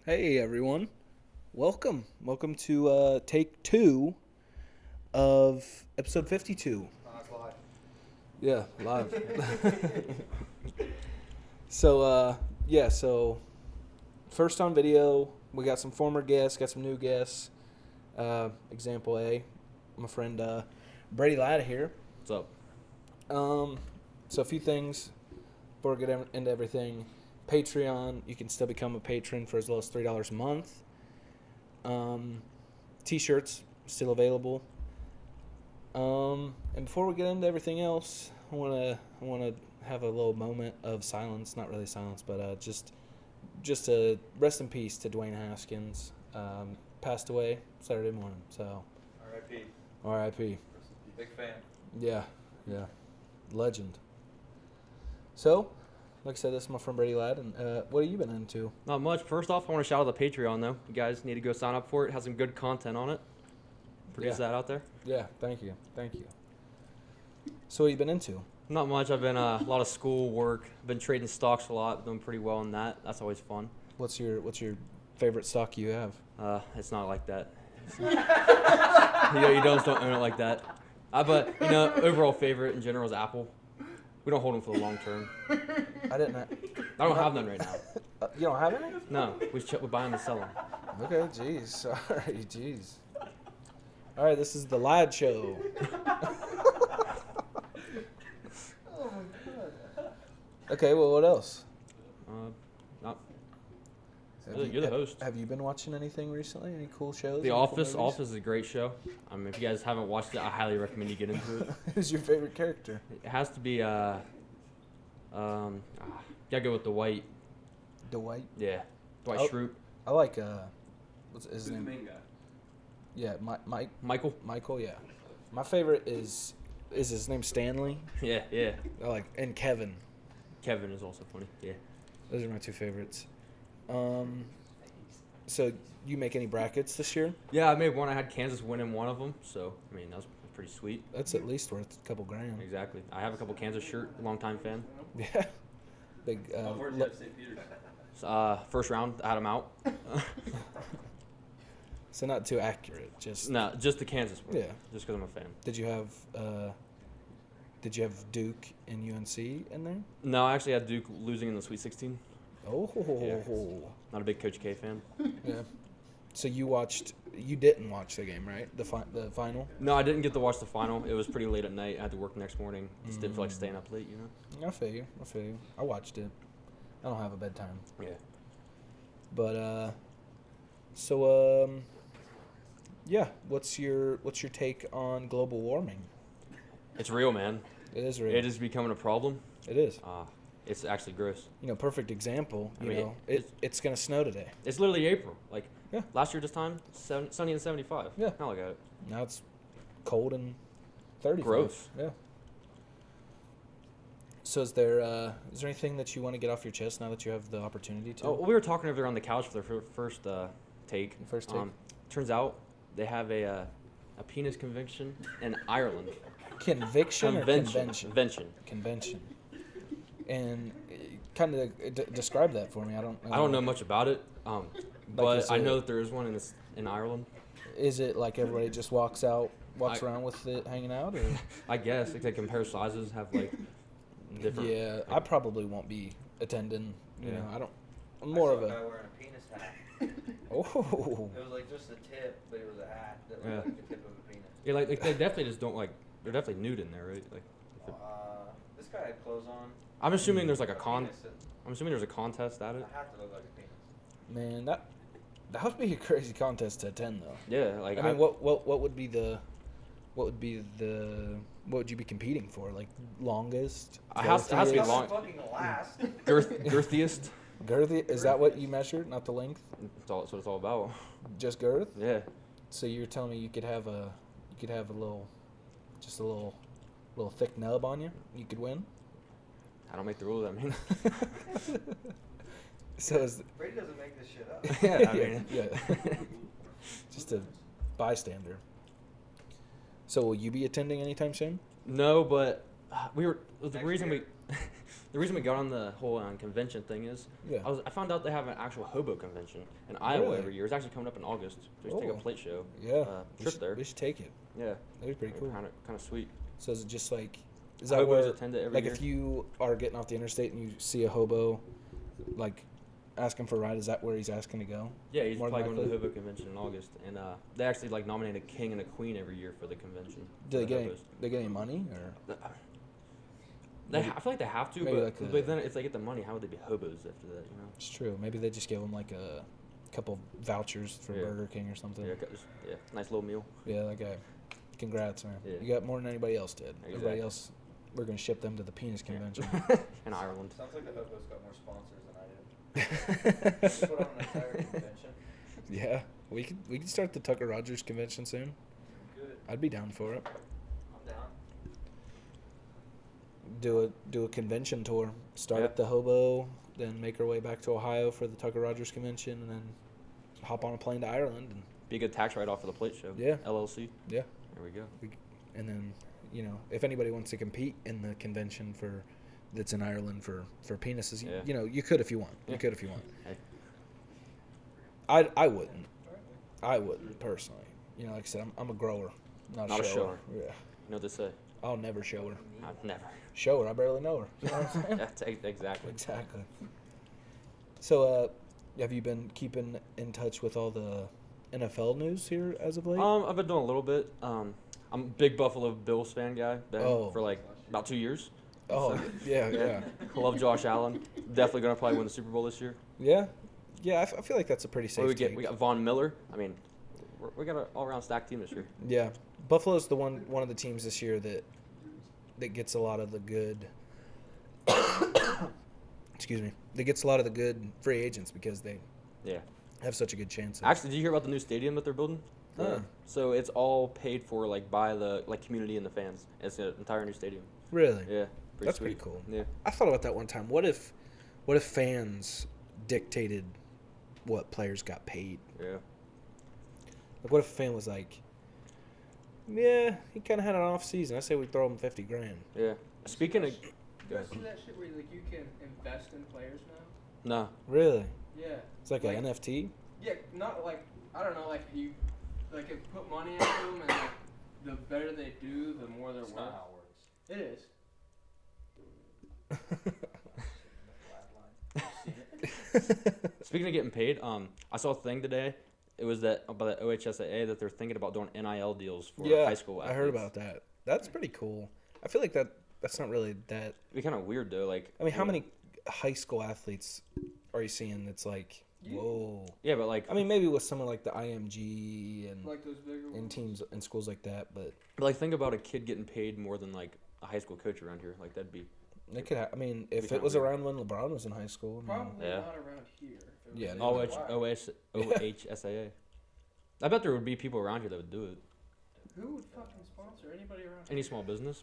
Hey everyone, welcome to take 2 of episode 52. It's live. Yeah, live. So first on video, we got some former guests, got some new guests. Example A, my friend Brady Hlad here. What's up? So a few things before we get into everything. Patreon, you can still become a patron for as low as $3 a month. T-shirts still available. And before we get into everything else, I wanna have a little moment of silence. Not really silence, but just a rest in peace to Dwayne Haskins. Passed away Saturday morning. So R.I.P. R.I.P. Big fan. Yeah, legend. So, like I said, this is my friend Brady Hlad, and what have you been into? Not much. First off, I want to shout out the Patreon, though. You guys need to go sign up for it. It has some good content on it. Produce that out there. Yeah, thank you. So what have you been into? Not much. I've been a lot of school work. Been trading stocks a lot. Doing pretty well in that. That's always fun. What's your favorite stock you have? It's not like that. You don't own it like that. But overall favorite in general is Apple. We don't hold them for the long term. I don't have none right now. You don't have any? No, we buy them and sell them. Okay, jeez. Alright, jeez. Alright, this is the Hlad Show. Oh my god. Okay, well, what else? Not. You're the host. Have you been watching anything recently? Any cool shows? The Any cool Office. movies? Office is a great show. If you guys haven't watched it, I highly recommend you get into it. Who's your favorite character? It has to be gotta go with Dwight. Dwight? Yeah, Dwight Oh. Schrute. I like, what's his name? main guy? Yeah, Mike. Michael. Michael, yeah. My favorite is his name Stanley? Yeah. And Kevin. Kevin is also funny. Yeah. Those are my two favorites. So you make any brackets this year? Yeah, I made one. I had Kansas winning one of them, so that was pretty sweet. That's at least worth a couple grand. Exactly. I have a couple Kansas shirt. Longtime fan. Yeah. Big. Where'd you have St. Peter's? First round, I had him out. So not too accurate. Just. No, just the Kansas one. Yeah. Just because I'm a fan. Did you have Duke and UNC in there? No, I actually had Duke losing in the Sweet 16. Oh. Yeah. Not a big Coach K fan. Yeah. So you didn't watch the game, right? The final? No, I didn't get to watch the final. It was pretty late at night. I had to work the next morning. Just didn't feel like staying up late, I feel you. I watched it. I don't have a bedtime. Yeah. But yeah. What's your take on global warming? It's real, man. It is real. It is becoming a problem. It is. It's actually gross. Perfect example. It's It's gonna snow today. It's literally April. Like, Yeah. last year this time, sunny and 75. Yeah. Now look at it. Now it's cold and 30. Gross. Yeah. So is there anything that you want to get off your chest now that you have the opportunity to? Oh, we were talking over there on the couch for the first take. First take. Turns out they have a penis convention in Ireland. Conviction or convention? Convention. Convention. And kind of describe that for me. I don't know much about it, but I know that there is one in Ireland. Is it like everybody just walks around with it hanging out, or? I guess they compare sizes, have like different. Yeah, I probably won't be attending. You Yeah. know, I don't. I'm more of I saw a guy a. wearing a penis hat. Oh. It was like just a tip, but it was a hat that looked Yeah. like the tip of a penis. Yeah, like they definitely just don't like. They're definitely nude in there, right? Like, This guy had clothes on. I'm assuming there's like A a penis and I'm assuming there's a contest at it. a hat that looked like a penis. Man, that would be a crazy contest to attend, though. Yeah, like I mean, what would you be competing for? Like longest? It has to be girthiest? long. Fucking last. Girthiest. Girthy? Is that what you measured? Not the length? That's what it's all about. Just girth? Yeah. So you're telling me you could have a little thick nub on you? You could win? I don't make the rules. I mean. So is Brady doesn't make this shit up. Yeah. I mean. yeah. Just a bystander. So will you be attending anytime soon? No, but The Next reason year. the reason we got on the whole convention thing is Yeah. I found out they have an actual hobo convention in Iowa Really? every year. It's actually coming up in August. So we take a Oh. Plait show. Yeah. Trip there. We should take it. Yeah. That'd be pretty cool. Kind of sweet. So is it just like, is that Hobos where, attend it every like year. if you are getting off the interstate and you see a hobo, like asking for a ride, is that where he's asking to go? Yeah, he's More probably than going to the likely. hobo convention in August, and they actually like nominate a king and a queen every year for the convention. Do for they the get any, hobos. they get any money or? I feel like they have to, maybe but, like a- but then if they get the money, how would they be hobos after that? You know? It's true. Maybe they just give them like a couple vouchers for Yeah. Burger King or something. Yeah, nice little meal. Yeah, that guy. Congrats, man. Yeah. You got more than anybody else did. Exactly. Everybody else, we're gonna ship them to the penis Yeah. convention. In Ireland. Sounds like the Hobos got more sponsors than I did. Just put on an entire convention. Yeah, we could start the Tucker Rogers convention soon. Good. I'd be down for it. I'm down. Do a convention tour. Start Yeah. at the Hobo, then make our way back to Ohio for the Tucker Rogers convention, and then hop on a plane to Ireland, and Be a good tax write-off for the Plait show. Yeah. LLC. yeah, There we go. and then if anybody wants to compete in the convention that's in Ireland for penises, Yeah. you could if you want. Yeah. You could if you want. Hey. I wouldn't. I wouldn't personally. Like I said, I'm a grower, not Not a a shower. shower. Yeah, You know what they say? I'll never show her. I've never. Show her, I barely know her. You know what I'm saying? That's exactly. Exactly. So, have you been keeping in touch with all the NFL news here as of late? I've been doing a little bit. I'm a big Buffalo Bills fan guy. Been Oh. for like about 2 years. Oh, yeah. I love Josh Allen. Definitely gonna probably win the Super Bowl this year. Yeah? Yeah, I feel like that's a pretty What safe do we get? take. We got Von Miller. I mean, we got an all-around stacked team this year. Yeah. Buffalo's the one of the teams this year that gets a lot of the good excuse me. That gets a lot of the good free agents because they Yeah. have such a good chance. Actually, did you hear about the new stadium that they're building? Huh. So it's all paid for like by the community and the fans. It's an entire new stadium. Really? Yeah. That's sweet. pretty cool. Yeah. I thought about that one time. What if fans dictated what players got paid? Yeah. Like, what if a fan was like, "Yeah, he kind of had an off season. I say we throw him $50,000." Yeah. Speaking of, You guys see that shit where like you can invest in players now? no. Really? Yeah. It's like, Like- an NFT. Yeah, not like I don't know, like you like if put money into them and like the better they do, the more they're That's worth. not how it works. It is. Speaking of getting paid, I saw a thing today. It was that about the OHSAA that they're thinking about doing NIL deals for Yeah, high school I athletes. heard about that. That's pretty cool. I feel like that's not really that. It'd be kind of weird though. Like, I mean, how many high school athletes are you seeing that's like, whoa? Yeah, but like, I mean, maybe with someone like the IMG and Like those bigger in ones. teams and schools like that, but think about a kid getting paid more than like a high school coach around here. Like that'd be. they could. I mean, if kinda it was weird. around when LeBron was in high school, I mean, Probably Yeah. not around here. if it was Yeah, in no. OHSAA. I bet there would be people around here that would do it. Who would fucking sponsor anybody around Any here? small business,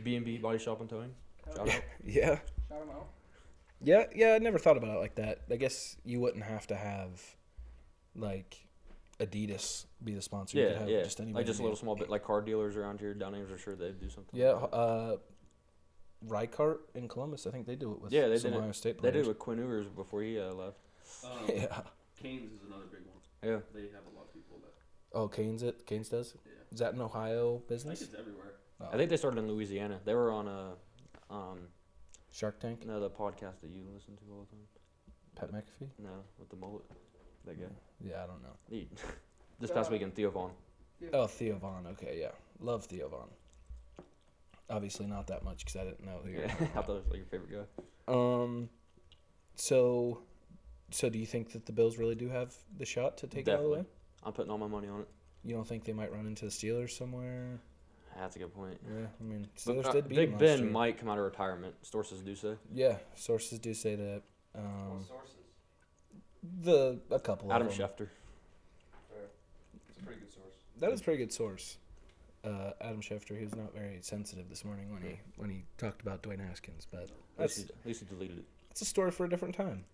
B&B Body Shop and Towing. Shout out. yeah. Shout 'em out. Yeah, I never thought about it like that. I guess you wouldn't have to have, like, Adidas be the sponsor. You could Yeah, have yeah. just anybody. Like just a be- little small bit, like car dealers around here. Downings are sure they'd do something. Yeah, like that. Rykart in Columbus. I think they do it with Yeah, they some did it. Ohio State They did players. it with Quinn Ewers before he left. Yeah. Canes is another big one. Yeah. They have a lot of people that. Oh, Canes does. Yeah. Is that an Ohio I think business? it's everywhere. Oh. I think they started in Louisiana. They were on Shark Tank. the podcast that you listen to all the time. Pat McAfee. No, with the mullet. That guy. Yeah, I don't know. He, this past weekend, Theo Vaughn. Oh, Theo Vaughn. Okay, yeah, love Theo Vaughn. Obviously not that much because I didn't know who. You were Yeah, talking I thought about. it was like your favorite guy. So do you think that the Bills really do have the shot to take it all the Definitely. way? I'm putting all my money on it. You don't think they might run into the Steelers somewhere? That's a good point. Yeah, I mean, But, Steelers did beat Big them last Ben year. might come out of retirement. Sources do say. Yeah, sources do say that. What sources? A couple Adam of them. Schefter. Fair. It's a pretty good source. That is a pretty good source. Adam Schefter, he was not very sensitive this morning when he talked about Dwayne Haskins, but At least that's he deleted it. it's a story for a different time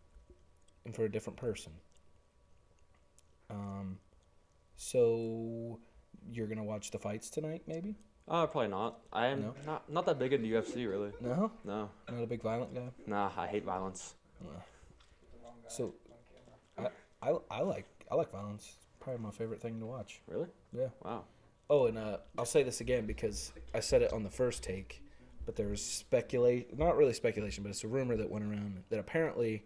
and for a different person. So you're gonna watch the fights tonight, maybe? Probably not. I am No? not that big into UFC really. No, No. not a big violent guy. Nah, I hate violence. So, I like violence. It's probably my favorite thing to watch. Really? Yeah. Wow. Oh, and I'll say this again because I said it on the first take, but there was not really speculation, but it's a rumor that went around that apparently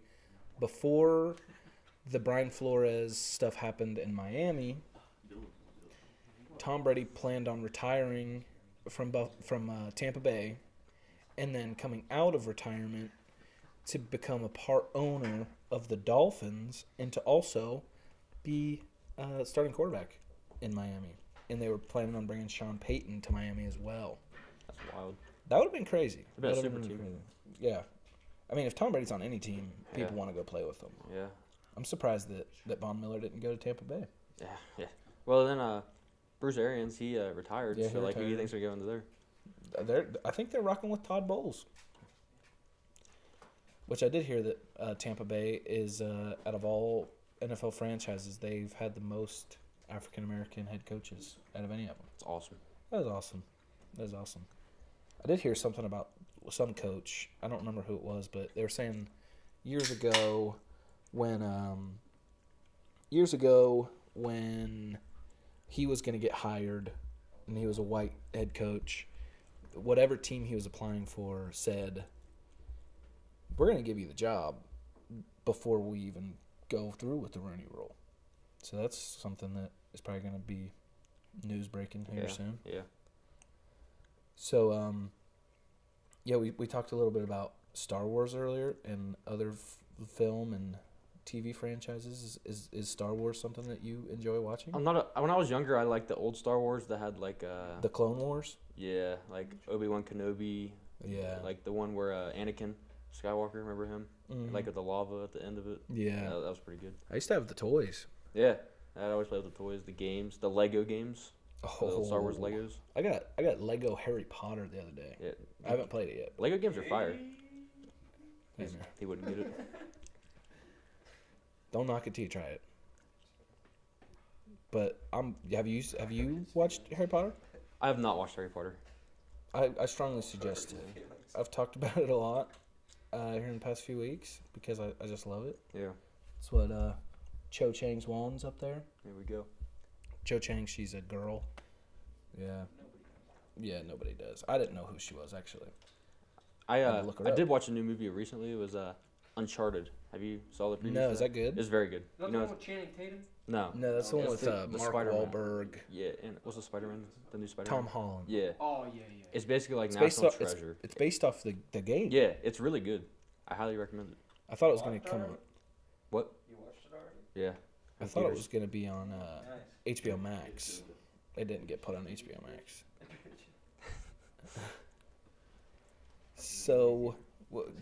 before the Brian Flores stuff happened in Miami, Tom Brady planned on retiring from Tampa Bay and then coming out of retirement to become a part owner of the Dolphins and to also be starting quarterback in Miami. And they were planning on bringing Sean Payton to Miami as well. That's wild. That would have been crazy. It'd been a That would've super been team. crazy. Yeah. I mean, if Tom Brady's on any team, people Yeah. want to go play with him. Yeah. I'm surprised that Von Miller didn't go to Tampa Bay. Yeah. Well, then Bruce Arians, he retired. Yeah, so, he like, who do you retired. think's going to go into there? I think they're rocking with Todd Bowles. Which I did hear that Tampa Bay is, out of all NFL franchises, they've had the most African-American head coaches out of any of them. It's awesome. That is awesome. That is awesome. I did hear something about some coach. I don't remember who it was, but they were saying years ago when he was going to get hired and he was a white head coach, whatever team he was applying for said, we're going to give you the job before we even go through with the Rooney Rule. So that's something that is probably going to be news breaking here soon. Yeah. So, we talked a little bit about Star Wars earlier and other film and TV franchises. Is Star Wars something that you enjoy watching? When I was younger, I liked the old Star Wars that had like The Clone Wars? yeah, like Obi-Wan Kenobi, Yeah. like the one where Anakin Skywalker, remember him? Mhm. Like with the lava at the end of it. Yeah. That was pretty good. I used to have the toys. Yeah. I always played with the toys, the games, the Lego games, the Star Wars Legos. I got Lego Harry Potter the other day. Yeah. I haven't played it yet. Lego games are fire. Hey, man. He wouldn't get it. Don't knock it till you try it. But have you watched Harry Potter? I have not watched Harry Potter. I strongly suggest it. I've talked about it a lot here in the past few weeks because I just love it. Yeah. It's what Cho Chang's Wan's up there. Here we go. Cho Chang, she's a girl. Yeah. Yeah, nobody does. I didn't know who she was actually. I Had to look her up. did watch a new movie recently. It was Uncharted. Have you saw the preview? No, for is that good? It's very good. Is that You the know, one with Channing Tatum? no. No, that's the one It's with the Mark Spider-Man. Wahlberg, Yeah, and what's the Spider-Man? The new Spider-Man. Tom Holland. Yeah. Oh yeah. It's basically like It's based National off. It's, Treasure. it's based off the game. Yeah, it's really good. I highly recommend it. I thought it was going to come. What? You watched it already? Yeah. I In thought it theaters. was going to be on Nice. HBO Max. It didn't get put on HBO Max. So,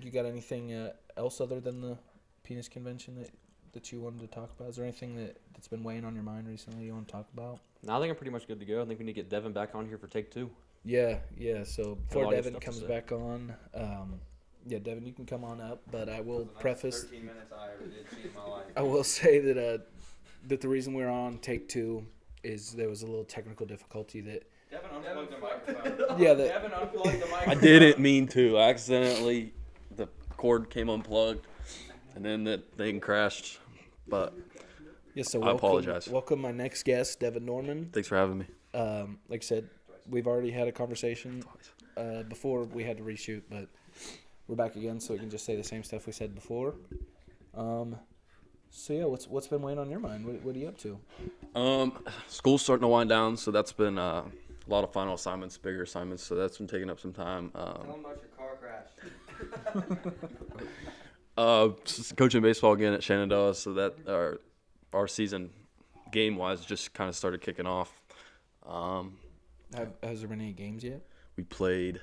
you got anything else other than the penis convention that you wanted to talk about? Is there anything that's been weighing on your mind recently you want to talk about? No, I think I'm pretty much good to go. I think we need to get Devon back on here for take 2. Yeah. So a lot before of Devon stuff to comes say. back on, Devon, you can come on up, but I will The nicest preface. 13 minutes I ever did see in my life. I will say that the reason we're on take 2 is there was a little technical difficulty that. Devin unplugged the microphone. Yeah, Devin unplugged the microphone. I didn't mean to. Accidentally, the cord came unplugged, and then that thing crashed. But Yeah, so I welcome, apologize. Welcome my next guest, Devon Norman. thanks for having me. Like I said, we've already had a conversation before we had to reshoot, but we're back again, so we can just say the same stuff we said before. So yeah, what's been weighing on your mind? What are you up to? School's starting to wind down, so that's been a lot of final assignments, bigger assignments. So that's been taking up some time. Tell him about your car crash. Just coaching baseball again at Shenandoah, so that our season game wise just kind of started kicking off. Has there been any games yet? We played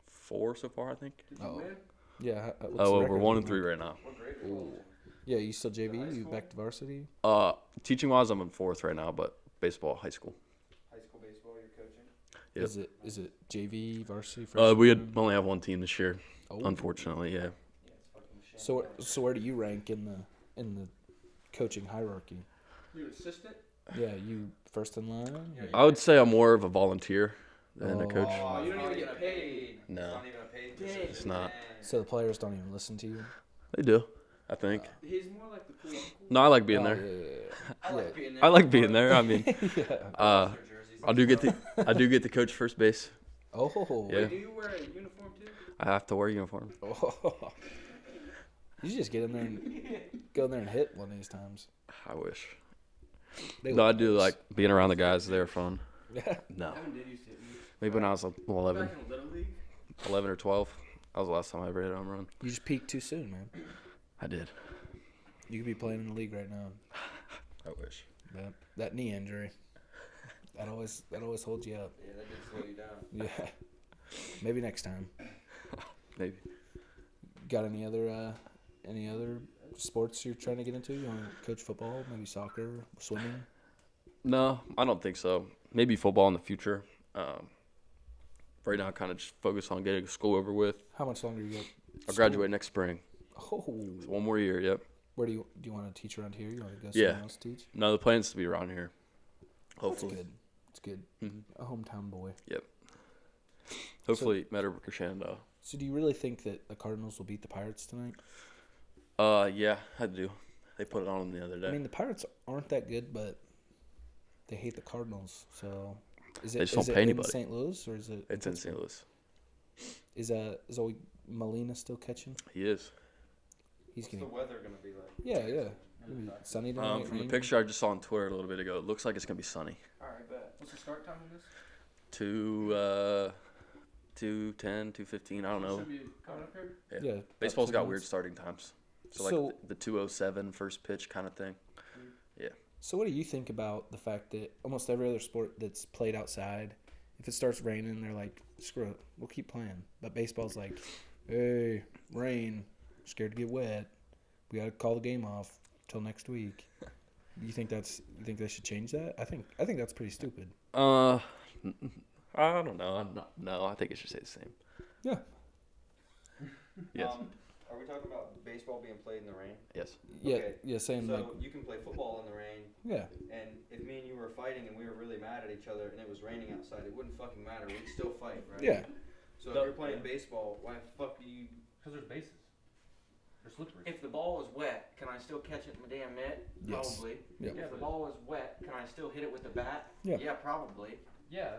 4 so far, I think. Did you Oh. win? Yeah. What's the Oh, record? we're 1-3 right now. What grade are you in? Yeah, you still JV? High You school? back to varsity? Teaching wise, I'm in 4th right now, but baseball, high school. High school baseball you're coaching? Yep. Is it JV varsity? We freshman? only have one team this year, Oh. unfortunately. Yeah. Yeah, it's fucking shit. So where do you rank in the coaching hierarchy? You're an assistant? Yeah, you first in line. Yeah, or- I would say I'm more of a volunteer than a coach. Oh, you don't Not even get paid. No. It's not even a paid Dang. position. It's not. man. So the players don't even listen to you. They do, I think. He's more like the cool uncle. No, I like being Oh, there. yeah. I like being there. I like being there. I mean, Yeah. uh, I do get to coach first base. Oh. Yeah. Wait, do you wear a uniform too? I have to wear a uniform. Oh. You should just get in there and go in there and hit one of these times. I wish. They No, I look do nice. like being around the guys. They're fun. Yeah. No, Devon did used to hit me. maybe when I was like 11, Back in Little League. 11 or 12. That was the last time I ever hit a home run. You just peaked too soon, man. I did. You could be playing in the league right now. I wish. That knee injury. That always holds you up. Yeah, that did slow you down. Yeah. Maybe next time. Maybe. Got any other sports you're trying to get into? You want to coach football, maybe soccer, swimming? No, I don't think so. Maybe football in the future. Right now, I kind of just focus on getting school over with. How much longer you got? I'll graduate next spring. Oh. So one more year, yep. Where do you want to teach around here? You want to go Yeah. somewhere else to teach? No, the plan's to be around here. Hopefully. That's good. It's good. Mhm. A hometown boy. Hopefully, Meadowbrook or Shenandoah. So do you really think that the Cardinals will beat the Pirates tonight? Yeah, I do. They put it on them the other day. I mean, the Pirates aren't that good, but they hate the Cardinals. So is it, They just don't is it pay in anybody. St. Louis or is it? It's in St. Louis. Is Zoe Molina still catching? He is. He's What's the getting. weather gonna be like? Yeah. Maybe sunny tonight. From the rain. picture I just saw on Twitter a little bit ago, it looks like it's gonna be sunny. All right, bet. What's the start time on this? 2:10, 2:15. I don't know. Should be coming up here. Yeah. Yeah. about Baseball's 2 got months. weird starting times. So So- like the 2:07 first pitch kind of thing. So what do you think about the fact that almost every other sport that's played outside, if it starts raining, they're like, screw it, we'll keep playing. But baseball's like, hey, rain, scared to get wet. We got to call the game off till next week. You think they should change that? I think that's pretty stupid. I don't know. No, I think it should stay the same. Yeah. Yes. Are we talking about baseball being played in the rain? Yes. Yeah. Okay, Yeah. Same. So Like. you can play football in the rain, Yeah. and if me and you were fighting and we were really mad at each other and it was raining outside, it wouldn't fucking matter. We'd still fight, right? Yeah. So if No. you're playing baseball, why the fuck do you? Because there's bases. They're slippery. If the ball was wet, can I still catch it in my damn mitt? Yes. Probably. Yep. If the ball was wet, can I still hit it with the bat? Yeah. Yeah, probably. Yeah,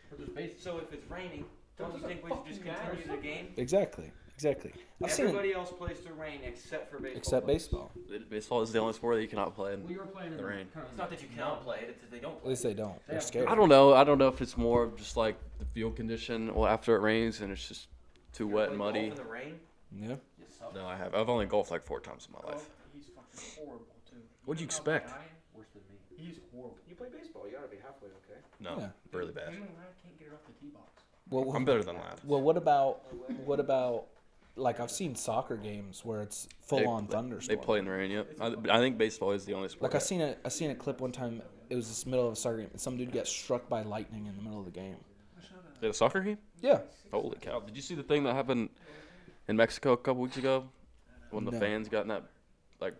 but there's bases. So if it's raining, don't you Doesn't think we should just fucking continue matter. the game? Exactly. I've seen it Everybody else plays through rain except for baseball. except players. baseball. Baseball is the only sport that you cannot play in. Well, you were playing in The rain. Kind of It's not that you cannot play it; it's that they don't At play. least they don't. They're Yeah. scared. I don't know. I don't know if it's more of just like the field condition. Well, after it rains and it's just too You wet play and golf muddy. in the rain? Yeah. You suck. No, I have. I've only golfed like 4 times in my life. He's fucking horrible too. What'd you know how bad expect? I am? Worse than me. He's horrible. You play baseball, you gotta be halfway okay. No, Yeah. really bad. Him and Hlad can't get it off the tee box. Well, I'm better than that. Well, what about like I've seen soccer games where it's full on They thunderstorm. play in the rain. Yep. I think baseball is the only sport. Like I seen a clip one time. It was this middle of a soccer game, and some dude got struck by lightning in the middle of the game. Did a soccer game? Yeah. Holy cow! Did you see the thing that happened in Mexico a couple weeks ago when the No. fans got in that like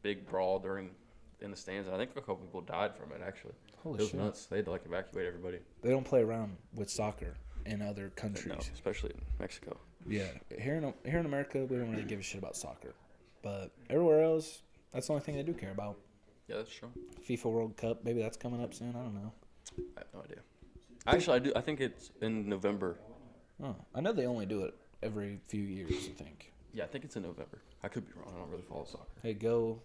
big brawl in the stands? And I think a couple people died from it. Actually, Holy it was shit. nuts. They had to like evacuate everybody. They don't play around with soccer in other No, countries. especially in Mexico. Yeah. Here in America, we don't really give a shit about soccer, but everywhere else, that's the only thing they do care about. Yeah, that's true. FIFA World Cup, maybe that's coming up soon. I don't know. I have no idea. Actually, I do. I think it's in November. Oh, I know they only do it every few years. I think. Yeah, I think it's in November. I could be wrong. I don't really follow soccer. Hey, go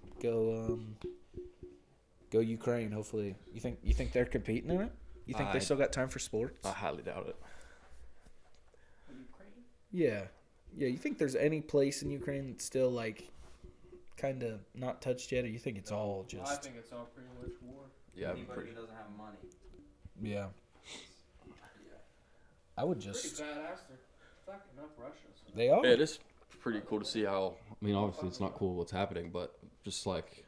Ukraine. Hopefully, you think they're competing in it? You think they I- still got time for sports? I highly doubt it. Ukraine? Yeah. You think there's any place in Ukraine that's still like kind of not touched yet, or you think it's all I just think it's all pretty much war. Yeah, I'm Anybody pretty. who doesn't have money. yeah? Yeah. I would Pretty just. badass. They're fucking up Russia. So. They are. Yeah, it is pretty cool to see how. I mean, obviously, it's not cool what's happening, but just like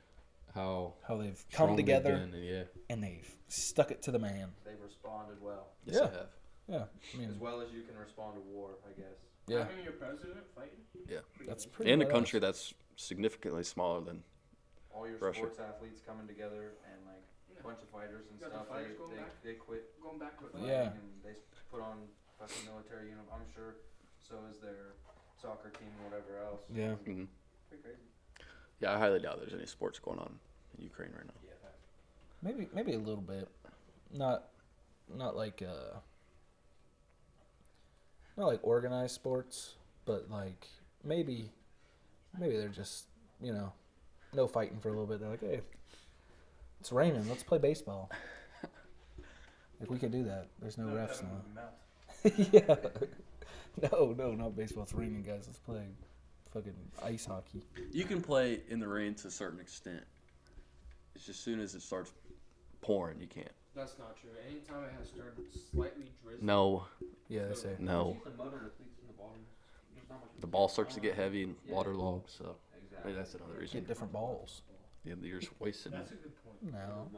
how How they've strong come they've together been, and yeah, and they've stuck it to the man. They've responded well, yes, Yeah. I have. Yeah. I mean, as well as you can respond to war, I guess. yeah. Having your president fighting? Yeah. That's pretty. In a badass. country that's significantly smaller than All your Russia. sports athletes coming together and like a bunch of fighters and You got the stuff. fighters going back? They quit Going back to fighting Yeah. and they put on fucking military uniform. I'm sure so is their soccer team and whatever else. Yeah. Mhm. Pretty crazy. Yeah, I highly doubt there's any sports going on in Ukraine right now. Yeah. Maybe a little bit. Not like not like organized sports, but like maybe they're just, no fighting for a little bit. They're like, hey, it's raining, let's play baseball. Like, we could do that. There's no refs now. Yeah. No, not baseball. It's raining, guys. Let's play fucking ice hockey. You can play in the rain to a certain extent. It's just as soon as it starts pouring, you can't. That's not true. Anytime it has started slightly drizzling. No, Yeah, they say. no. The ball starts to get heavy and waterlogged, so maybe that's another reason. Get different balls. Yeah, you're just wasting That's it. a good point. No.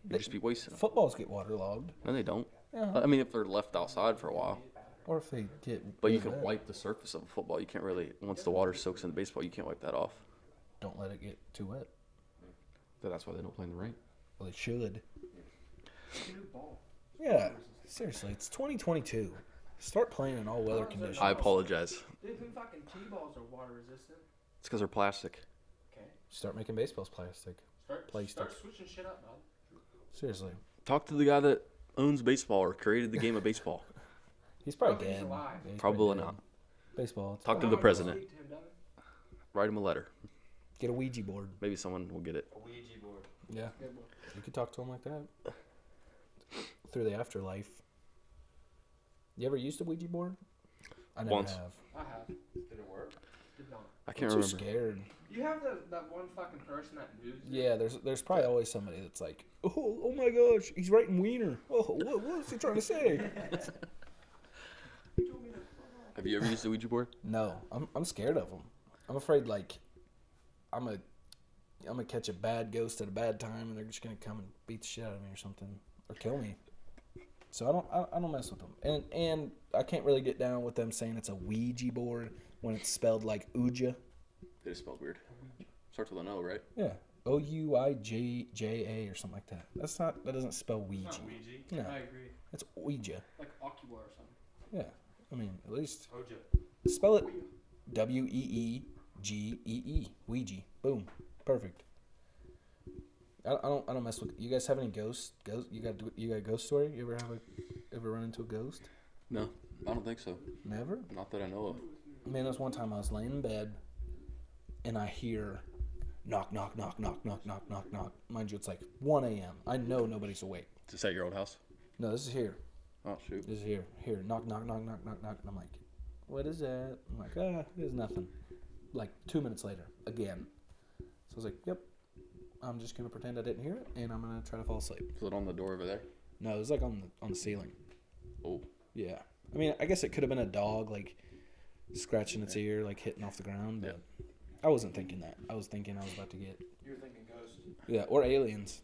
You just be wasting them. Footballs get waterlogged. No, they don't. Yeah. I mean, if they're left outside for a while. Or if they get. But you really can wet. wipe the surface of a football. You can't really, once the water soaks in the baseball, you can't wipe that off. Don't let it get too wet. So that's why they don't play in the rain. Well, they should. Get a new ball. Yeah. Seriously, it's 2022. Start playing in all weather conditions. I apologize. Dude, them fucking T-balls are water resistant. It's because they're plastic. Okay. Start making baseballs plastic. Start Start switching shit up, bud. Seriously. Talk to the guy that owns baseball or created the game of baseball. He's probably Probably he's dead. alive. Yeah, he's Probably dead. not. Baseball. It's Talk to fine. the president. Speak to him, Devon. Write him a letter. Get a Ouija board. Maybe someone will get it. A Ouija board. Yeah. Good boy. You could talk to him like that. Through the afterlife. You ever used a Ouija board? I never Once. have. I have. Did it work? Did not. I can't I'm too remember. scared. You have that one fucking person that moves. Yeah, there's probably always somebody that's like, oh my gosh, he's writing wiener. Oh, what is he trying to say? You told me to. Have you ever used a Ouija board? No, I'm scared of them. I'm afraid like I'm gonna catch a bad ghost at a bad time and they're just gonna come and beat the shit out of me or something or kill me. So I don't mess with them. And I can't really get down with them saying it's a Ouija board when it's spelled like Ouija. It is spelled weird. Starts with an O, right? Yeah, Ouijja or something like that. That doesn't spell Ouija. It's not Ouija. No. I agree. It's Ouija. Like Ocuwa or something. Yeah, I mean at least Oja. spell it Weegee. Ouija. Boom. Perfect. I don't mess with. You guys have any ghosts? You got a ghost story? You ever run into a ghost? No, I don't think so. Never. Not that I know of. Man, there was one time I was laying in bed, and I hear knock, knock, knock, knock, knock, knock, knock, knock. Mind you, it's like 1 a.m. I know nobody's awake. Is this at your old house? No, this is here. Oh, shoot. This is here. Here. Knock, knock, knock, knock, knock, knock. And I'm like, what is that? I'm like, there's nothing. Like 2 minutes later, again. So I was like, yep. I'm just gonna pretend I didn't hear it, and I'm gonna try to fall asleep. Is it on the door over there? No, it was like on the ceiling. Oh. Yeah. I mean, I guess it could have been a dog like scratching its ear, like hitting off the ground, but I wasn't thinking that. I was thinking I was about to get You were thinking ghost. yeah, or aliens.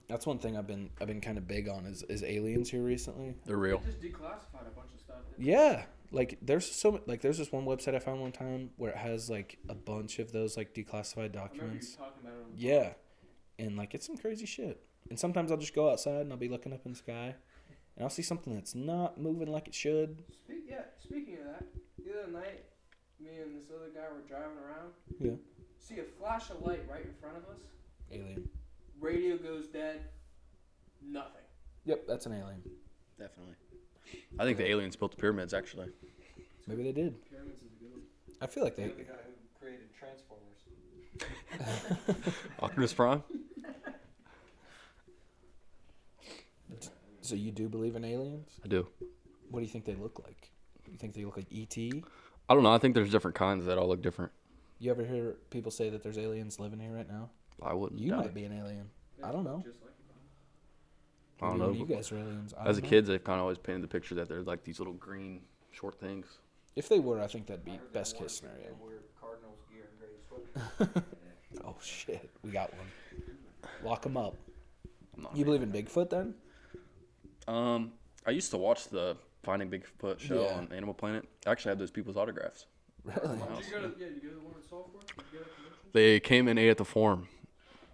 That's one thing I've been kind of big on is aliens here recently. They're real. They just declassified a bunch of stuff. Yeah, like there's there's this one website I found one time where it has like a bunch of those like declassified I remember you documents. talking about it. On the Yeah, and like it's some crazy shit. And sometimes I'll just go outside and I'll be looking up in the sky, and I'll see something that's not moving like it should. Speaking of that, the other night, me and this other guy were driving around. Yeah. See a flash of light right in front of us. Alien. Radio goes dead. Nothing. Yep, that's an alien. Definitely. I think the aliens built the pyramids, actually. Maybe they did. Pyramids is a good one. I feel like You're they. the guy who created Transformers. Optimus Prime? So you do believe in aliens? I do. What do you think they look like? You think they look like E.T.? I don't know. I think there's different kinds that all look different. You ever hear people say that there's aliens living here right now? I wouldn't. You doubt might it. be an alien. I don't know. Just like I don't Maybe know. You guys are aliens. I As a don't know. kid, they've kind of always painted the picture that they're like these little green short things. If they were, I think that'd I be heard that best more case people scenario. Wear Cardinals gear and gray sweatpants. Oh shit, we got one. Lock them up. I'm not You believe in Bigfoot then? I used to watch the Finding Bigfoot show Yeah. on Animal Planet. I actually have those people's autographs. Really? Did you go to you go to the one in Salford? Did you go to the convention? They came and ate at the farm,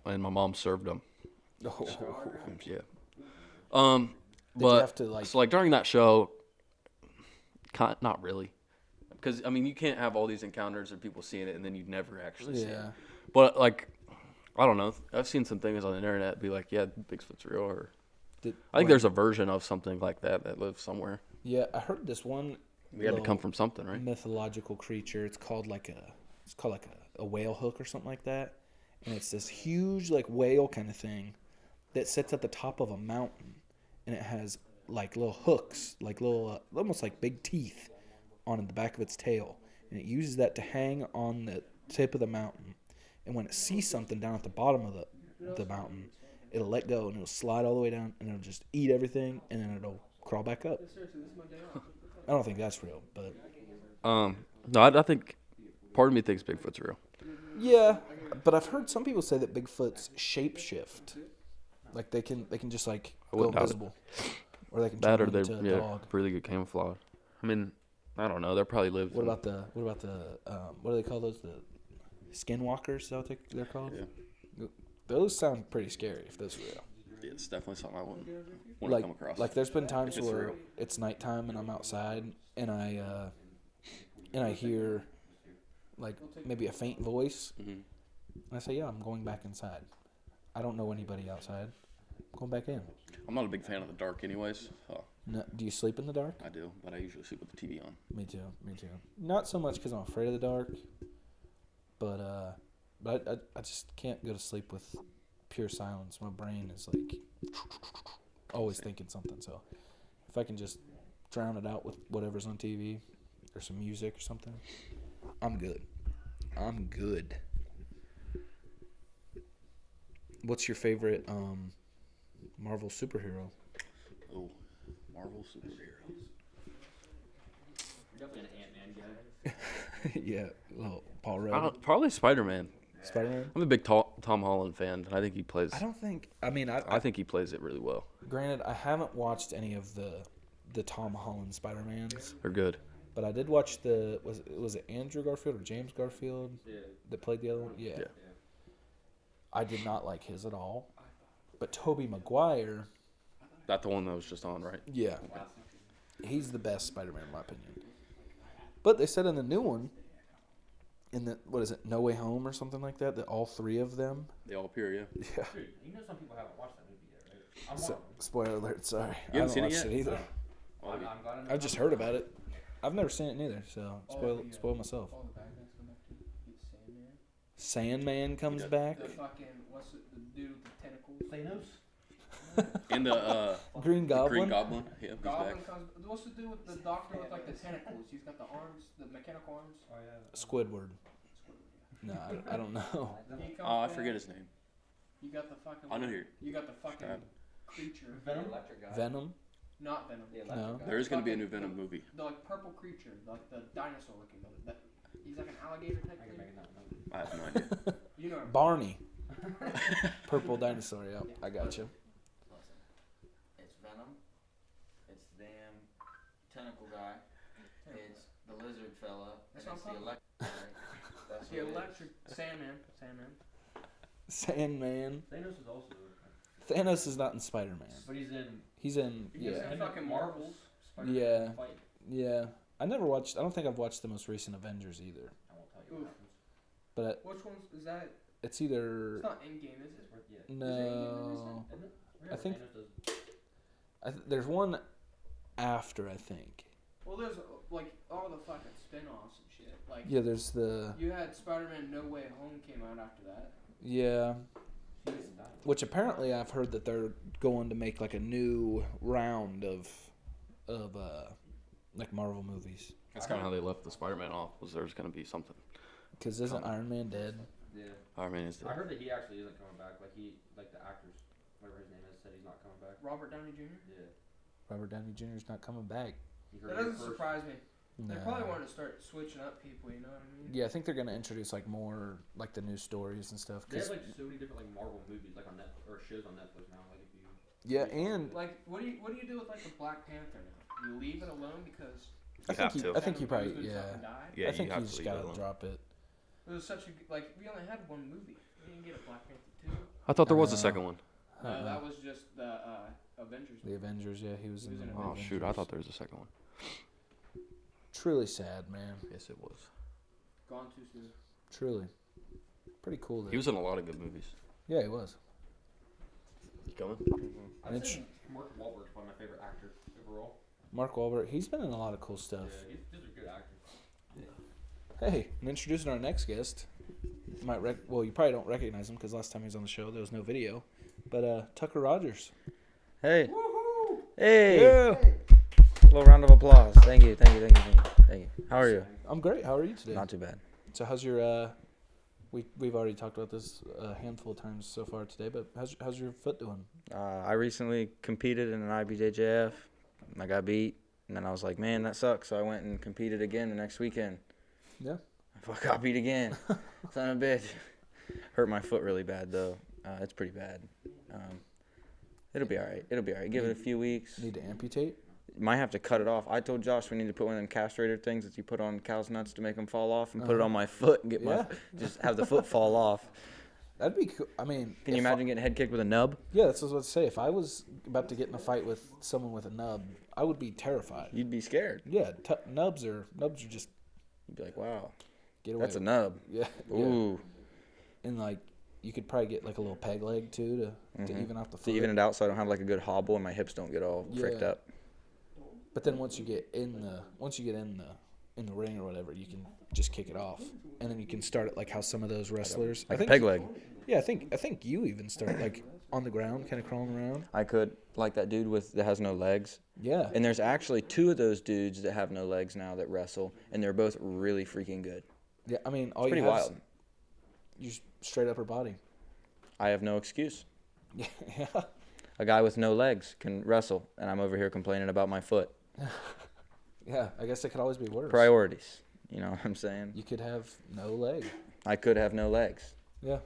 and my mom served them. Oh. Yeah. Did you But have to like? so like during that show, not really, because I mean you can't have all these encounters of people seeing it and then you never actually see it. Yeah. But like, I don't know. I've seen some things on the internet be like, yeah, Bigfoot's real, or I think there's a version of something like that lives somewhere. Yeah, I heard this one. We had to come from something, right? Mythological creature. It's called like a whale hook or something like that, and it's this huge like whale kind of thing that sits at the top of a mountain, and it has like little hooks, like little almost like big teeth on the back of its tail, and it uses that to hang on the tip of the mountain, and when it sees something down at the bottom of the mountain, it'll let go and it'll slide all the way down and it'll just eat everything and then it'll crawl back up. I don't think that's real, but No, I think part of me thinks Bigfoot's real. yeah, but I've heard some people say that Bigfoot's shapeshift, like they can just like I go wouldn't doubt it. invisible, or they can That turn or they're into a dog. really good camouflage. I mean, I don't know. They probably live. What about the what do they call those, the skinwalkers? Is that what they're called? Yeah. Those sound pretty scary if those are real. Yeah, it's definitely something I wouldn't want to come across. Like there's been times If it's where real. it's nighttime and I'm outside and I hear like maybe a faint voice. Mhm. And I say, yeah, I'm going back inside. I don't know anybody outside. I'm going back in. I'm not a big fan of the dark, anyways. So No, do you sleep in the dark? I do, but I usually sleep with the TV on. Me too. Not so much because I'm afraid of the dark, but I just can't go to sleep with pure silence. My brain is like always thinking something. So if I can just drown it out with whatever's on TV or some music or something, I'm good. What's your favorite Marvel superhero? Oh, Marvel superheroes. You're definitely an Ant-Man guy. Yeah, well, Paul Rudd. Probably Spider-Man. Spider-Man? I'm a big Tom Holland fan, and I think he plays. I I think he plays it really well. Granted, I haven't watched any of the Tom Holland Spider-Mans, They're good. but I did watch was it Andrew Garfield or James Garfield that played the other one? Yeah. Yeah. I did not like his at all. But Tobey Maguire, That's the one that was just on, right? yeah, he's the best Spider-Man in my opinion. But they said in the new one, in the what is it, No Way Home or something like that all three of them. They all appear, yeah. Yeah. Dude, you know some people haven't watched that movie yet, right? I'm one So, of them. spoiler alert. Sorry, You I haven't seen it watched yet? either. I'm glad I know I've just heard about it. I've never seen it neither, so spoil myself. All the bad guys come back to get Sandman. Sandman comes back. The fucking the dude with the tentacles? Thanos? In the Green Goblin. Green Goblin, yeah, he's Goblin back. comes. What's the dude with the doctor with like the tentacles? He's got the arms, the mechanical arms. Oh, yeah. Squidward. No, I don't know. He comes Oh, I back. forget his name. You got the fucking. I know here. You got the fucking God. creature. Venom? Electric guy. Venom. Not Venom. No. There is going to be a new Venom movie. The like purple creature, like the dinosaur looking. He's like an alligator type I can thing. make that movie. I have no idea. You know. Him. Barney. Purple dinosaur. Yep, I got you. It's Venom. It's the damn tentacle guy. It's the lizard fella. And That's it's what the I'm electric. That's The what it is. electric Sandman. Sandman. Thanos is also. Thanos is not in Spider-Man. But he's in. He's in. He's Yeah. in fucking Marvels. Spider-Man Yeah. Fight. Yeah. I never watched. I don't think I've watched the most recent Avengers either. I won't tell you Oof. what happens. But Which one's is that? it's either It's not Endgame, is it? Yeah. no. Isn't it? I think- Thanos does. There's one after, I think. Well, there's like all the fucking spin-offs and shit. Like Yeah. There's the you had Spider-Man No Way Home came out after that. yeah. He doesn't die. Which apparently I've heard that they're going to make like a new round of like Marvel movies. That's kind of how they left the Spider-Man off. Was there's going to be something? Because isn't Iron Man dead? Yeah. Iron Man is I dead. heard that he actually isn't coming back. Like the actors, whatever his name is, said he's not coming back. Robert Downey Jr. Yeah. Robert Downey Jr. is not coming back. You heard That it doesn't first. surprise me. No. They probably wanted to start switching up people. You know what I mean? Yeah, I think they're gonna introduce like more like the new stories and stuff. They have 'Cause- like so many different like Marvel movies like on Netflix or shows on Netflix now. Like if you. yeah, and Like, what do you do with like the Black Panther now? You leave it alone because I think have to. I think you Kevin probably Feige yeah. fucking died? Yeah, I think you have you to just leave it gotta alone. drop it. It was such a like we only had one movie. We didn't get a Black Panther 2. I thought there was a second one. No, that was just the Avengers. The Avengers. Yeah, he was He was in in the Oh Avengers. shoot, I thought there was a second one. Truly sad, man. Yes, it was. Gone too soon. Truly. Pretty cool. Though. He was in a lot of good movies. Yeah, he was. You coming? I'd say Mark Wahlberg's probably my favorite actor overall. Mark Wahlberg. He's been in a lot of cool stuff. Yeah, he's a good actor. Hey, I'm introducing our next guest. You might you probably don't recognize him because last time he was on the show there was no video. But Tucker Rogers. Hey. Woohoo! Hey. Yeah. Little round of applause. Thank you. How are you? I'm great. How are you today? Not too bad. So how's your we've already talked about this a handful of times so far today, but how's your foot doing? I recently competed in an IBJJF. I got beat, and then I was like, man, that sucks. So I went and competed again the next weekend. Yeah. I got beat again. Son of a bitch. Hurt my foot really bad though. It's pretty bad. It'll be all right. Give it a few weeks. Need to amputate? Might have to cut it off. I told Josh we need to put one of them castrator things that you put on cows' nuts to make them fall off, and put it on my foot and get just have the foot fall off. That'd be cool. I mean, Can you imagine getting head kicked with a nub? Yeah, that's what I was about to say. If I was about to get in a fight with someone with a nub, I would be terrified. You'd be scared. Yeah, nubs are just You'd be like, wow, get away. that's a nub. Yeah. Ooh. And like you could probably get like a little peg leg too to even out the foot. To even it out so I don't have like a good hobble and my hips don't get all fricked Yeah. up. But then once you get in the ring or whatever, you can just kick it off, and then you can start it like how some of those wrestlers. Like I a think, peg leg. Yeah, I think you even start like on the ground, kind of crawling around. I could, like that dude that has no legs. Yeah. And there's actually 2 of those dudes that have no legs now that wrestle, and they're both really freaking good. Yeah, I mean, all It's pretty you have wild. is straight upper body. I have no excuse. Yeah. A guy with no legs can wrestle, and I'm over here complaining about my foot. Yeah, I guess it could always be worse. Priorities. You know what I'm saying? You could have no leg. I could have no legs. Yeah.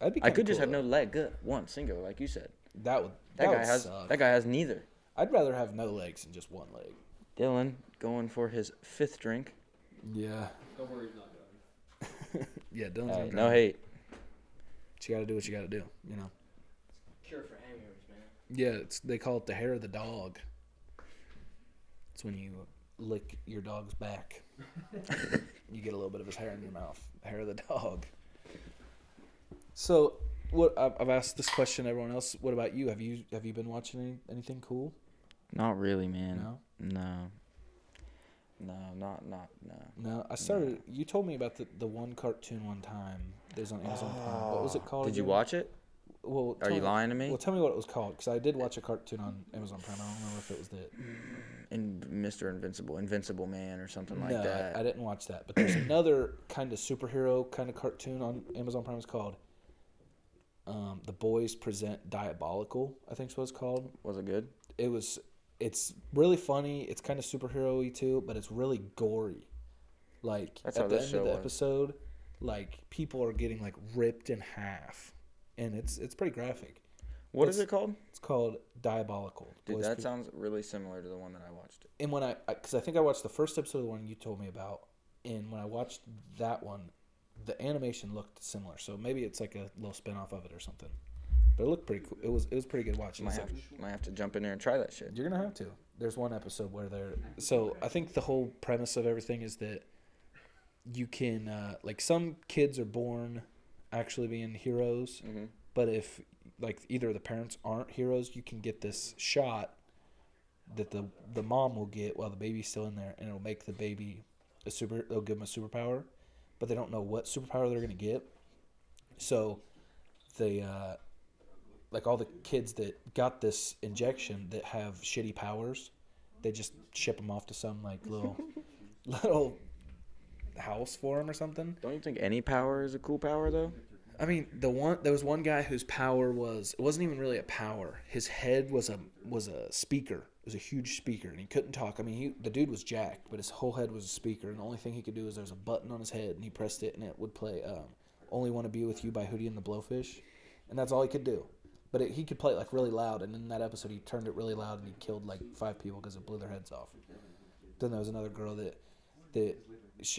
That'd be I kinda could just cool, have no though. leg. Good. One singular, like you said. That would suck. That guy has neither. I'd rather have no legs than just one leg. Dylan going for his 5th drink. Yeah. Don't worry, he's not done. Yeah, Dylan's Hey, gonna no drown. hate. But you gotta do what you gotta do, you know. Cure for hangovers, man. Yeah, they call it the hair of the dog. It's when you lick your dog's back. You get a little bit of his hair in your mouth. The hair of the dog. So, what I've asked this question to everyone else. What about you? Have you been watching anything cool? Not really, man. No. No, I started. You told me about the one cartoon one time. There's on Amazon Prime. What was it called? Did you again? watch it? Well, Are tell you me- lying to me? Well, tell me what it was called, because I did watch a cartoon on Amazon Prime. I don't remember if it was that. Mr. Invincible Man or something like No, that. I didn't watch that. But there's another kind of superhero kind of cartoon on Amazon Prime. It's called The Boys Present Diabolical, I think is what it's called. Was it good? It's really funny. It's kind of superhero-y too, but it's really gory. Like That's at how the this end show of the was. episode, like people are getting like ripped in half, and it's pretty graphic. What is it called? It's called Diabolical. Dude, Boys that Pre- sounds really similar to the one that I watched. And when because I think I watched the first episode of the one you told me about, and when I watched that one, the animation looked similar. So maybe it's like a little spin-off of it or something. But it looked pretty cool. It was pretty good watching. Might have to jump in there and try that shit. You're gonna have to. There's one episode where they're so I think the whole premise of everything is that you can like some kids are born actually being heroes, Mm-hmm. but if like either of the parents aren't heroes, you can get this shot that the mom will get while the baby's still in there, and it'll make the baby they'll give them a superpower, but they don't know what superpower they're gonna get. So they like all the kids that got this injection that have shitty powers, they just ship them off to some like little house for them or something. Don't you think any power is a cool power though? I mean, there was one guy whose power it wasn't even really a power. His head was a speaker. It was a huge speaker, and he couldn't talk. I mean, the dude was jacked, but his whole head was a speaker, and the only thing he could do is there was a button on his head, and he pressed it, and it would play "Only Want to Be with You" by Hootie and the Blowfish, and that's all he could do. But he could play it like really loud, and in that episode he turned it really loud, and he killed like 5 people because it blew their heads off. Then there was another girl that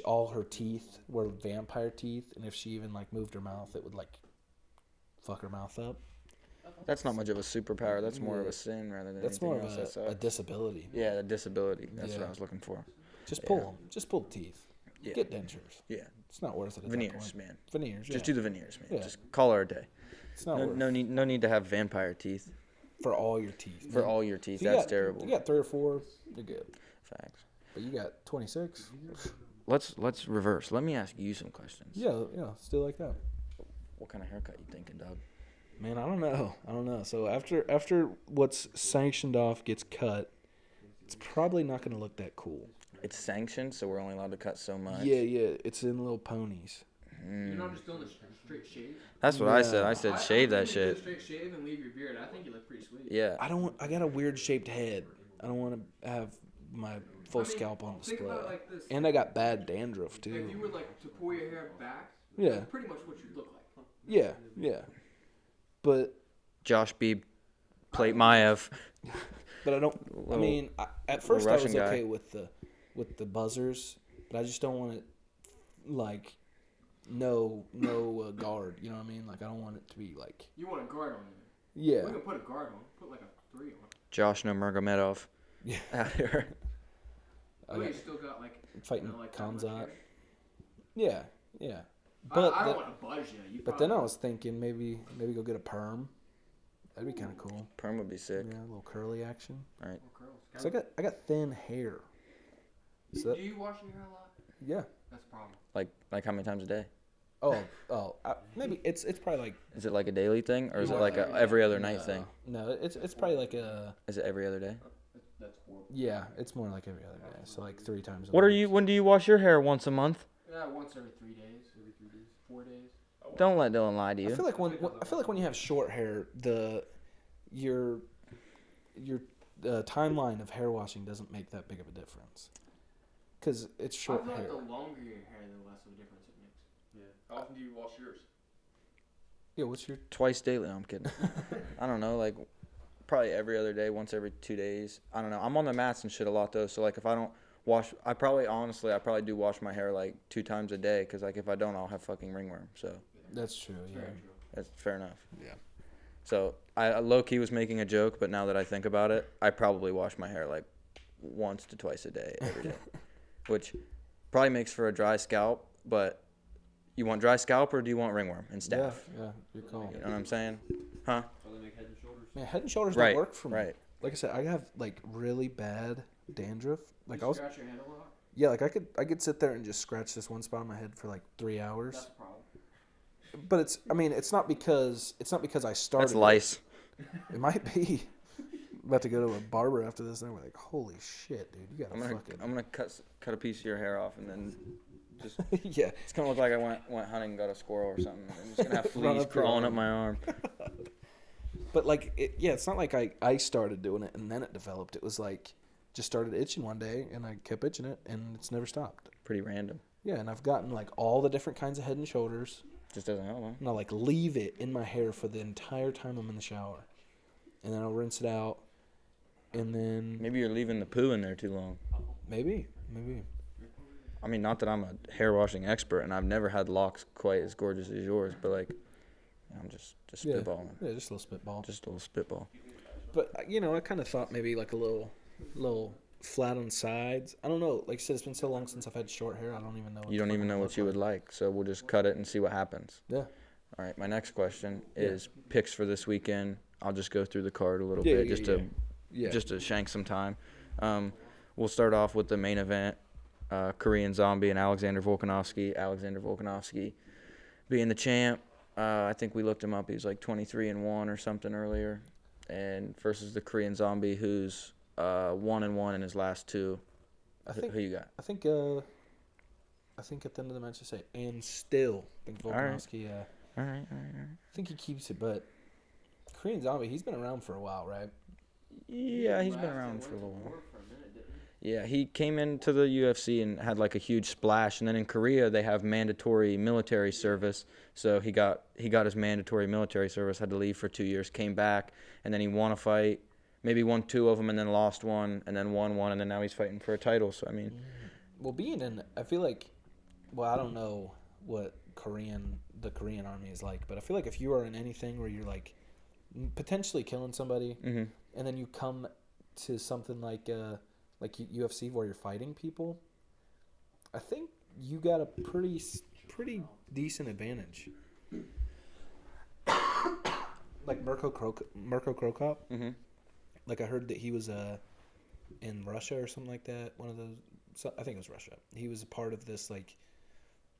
all her teeth were vampire teeth, and if she even like moved her mouth, it would like fuck her mouth up. That's not much of a superpower. That's more of Yeah. a sin rather than That's anything more of else. That a sucks. disability. Yeah, the disability. That's what Yeah. I was looking for. Just Yeah. pull them. Just pull the teeth. Yeah. Get dentures. Yeah. It's not worth it. At Veneers, that point. man. Veneers. Just yeah. do the veneers, man. Yeah. Just call her a day. It's not No, worth no need to have vampire teeth for all your teeth. for man. all your teeth. If you That's got- terrible. You got 3 or 4, you're good. Facts. But you got 26. Let's reverse. Let me ask you some questions. Yeah, still like that. What kind of haircut you thinking, Doug? Man, I don't know. So after what's sanctioned off gets cut, it's probably not going to look that cool. It's sanctioned, so we're only allowed to cut so much. Yeah, it's in little ponies. You're not just doing the straight shave. That's what I said. I No. said shave that I think you do shit. a straight shave and leave your beard. I think you look pretty sweet. Yeah. I got a weird shaped head. I don't want to have my full scalp on Think display. about it like this. And I got bad dandruff If you too. were like to pull your hair back, Yeah, that's pretty much what you'd look like. yeah. But Josh Beeb, Plait Maev. I don't. I Little- mean, at little first I was Russian guy. okay with the buzzers, but I just don't want it like no guard. You know what I mean? Like I don't want it to be like You want a guard on you. yeah. We can put a guard on. Put like a 3 on. Josh Nurmagomedov. Yeah. Out here. I Oh, got you still got like fighting like that much Kamzat. hair? Yeah. I But don't the- want to budge you. You but then I probably- was thinking maybe go get a perm. That'd be kind of cool. Perm would be sick. Yeah, a little curly action. More curls. So I got thin hair. So that, Do you wash your hair a lot? yeah. That's a problem. Like how many times a day? Maybe it's probably like Is it like a daily thing, or is You it watch like a every every day? other night thing? No, it's probably like a Is it every other day? That's horrible. yeah. It's more like every other day. So like 3 times. What are you? When do you wash your hair? Once a month? Yeah, once every 3 days. 4 days. Don't let Dylan lie to I you. feel like when you have short hair, your timeline of hair washing doesn't make that big of a difference. Because it's I short feel hair. like the longer your hair, the less of a difference it makes. Yeah. How often do you wash yours? Yeah, what's your Twice daily. No, I'm kidding. I don't know, like probably every other day, once every 2 days. I don't know. I'm on the mats and shit a lot though, so like if I don't wash, I probably do wash my hair like 2 times a day, because like if I don't, I'll have fucking ringworm. So That's true. Yeah. Very true. that's fair enough. Yeah. So I low key was making a joke, but now that I think about it, I probably wash my hair like once to twice a day every day, which probably makes for a dry scalp. But you want dry scalp or do you want ringworm and staph? Yeah. Your call. You know what I'm saying? Huh? So they make Head and Shoulders. Man, Head and Shoulders Right. don't work for me. Right. Like I said, I have like really bad dandruff. Like You I was scratch your head a lot? yeah. Like I could sit there and just scratch this one spot on my head for like 3 hours. That's a problem. But it's not because I started. That's lice. It might be. About to go to a barber after this, and we're like, "Holy shit, dude! You gotta I'm gonna cut a piece of your hair off and then just yeah." it's gonna look like I went hunting and got a squirrel or something. I'm just gonna have Run fleas up your crawling arm. up my arm. But like, it's not like I started doing it and then it developed. It was like just started itching one day, and I kept itching it, and it's never stopped. Pretty random. Yeah, and I've gotten like all the different kinds of Head and Shoulders, Just doesn't help, huh? and I'll like leave it in my hair for the entire time I'm in the shower, and then I'll rinse it out, and then Maybe you're leaving the poo in there too long. maybe. I mean, not that I'm a hair washing expert, and I've never had locks quite as gorgeous as yours, but like, I'm just Yeah. spitballing. Yeah, just a little spitball. Just a little spitball. But I kind of thought maybe like a little flat on the sides. I don't know. Like I said, it's been so long since I've had short hair. I don't even know. You don't even know what you would like, so we'll just cut it and see what happens. Yeah. All right, my next question is picks for this weekend. I'll just go through the card a little Yeah, bit yeah, yeah. just to shank some time. We'll start off with the main event, Korean Zombie and Alexander Volkanovski. Alexander Volkanovski being the champ. I think we looked him up. He was like 23-1 or something earlier, and versus the Korean Zombie, who's 1-1 in his last 2. Who you got? I think at the end of the match I say and still. I think All right. Volkanovski. All right. I think he keeps it, but Korean Zombie, he's been around for a while, right? Yeah, he's been around for a little while. Yeah, he came into the UFC and had like a huge splash, and then in Korea they have mandatory military service. So he got his mandatory military service, had to leave for 2 years, came back, and then he won a fight, maybe won 2 of them, and then lost 1, and then won 1, and then now he's fighting for a title. So I mean, Well, I feel like, I don't know what the Korean army is like, but I feel like if you are in anything where you're like potentially killing somebody, Mhm. and then you come to something like UFC where you're fighting people, I think you got a pretty decent advantage. Like Mirko Krokop. Mhm. Like I heard that he was in Russia or something like that. One of those, I think it was Russia. He was a part of this like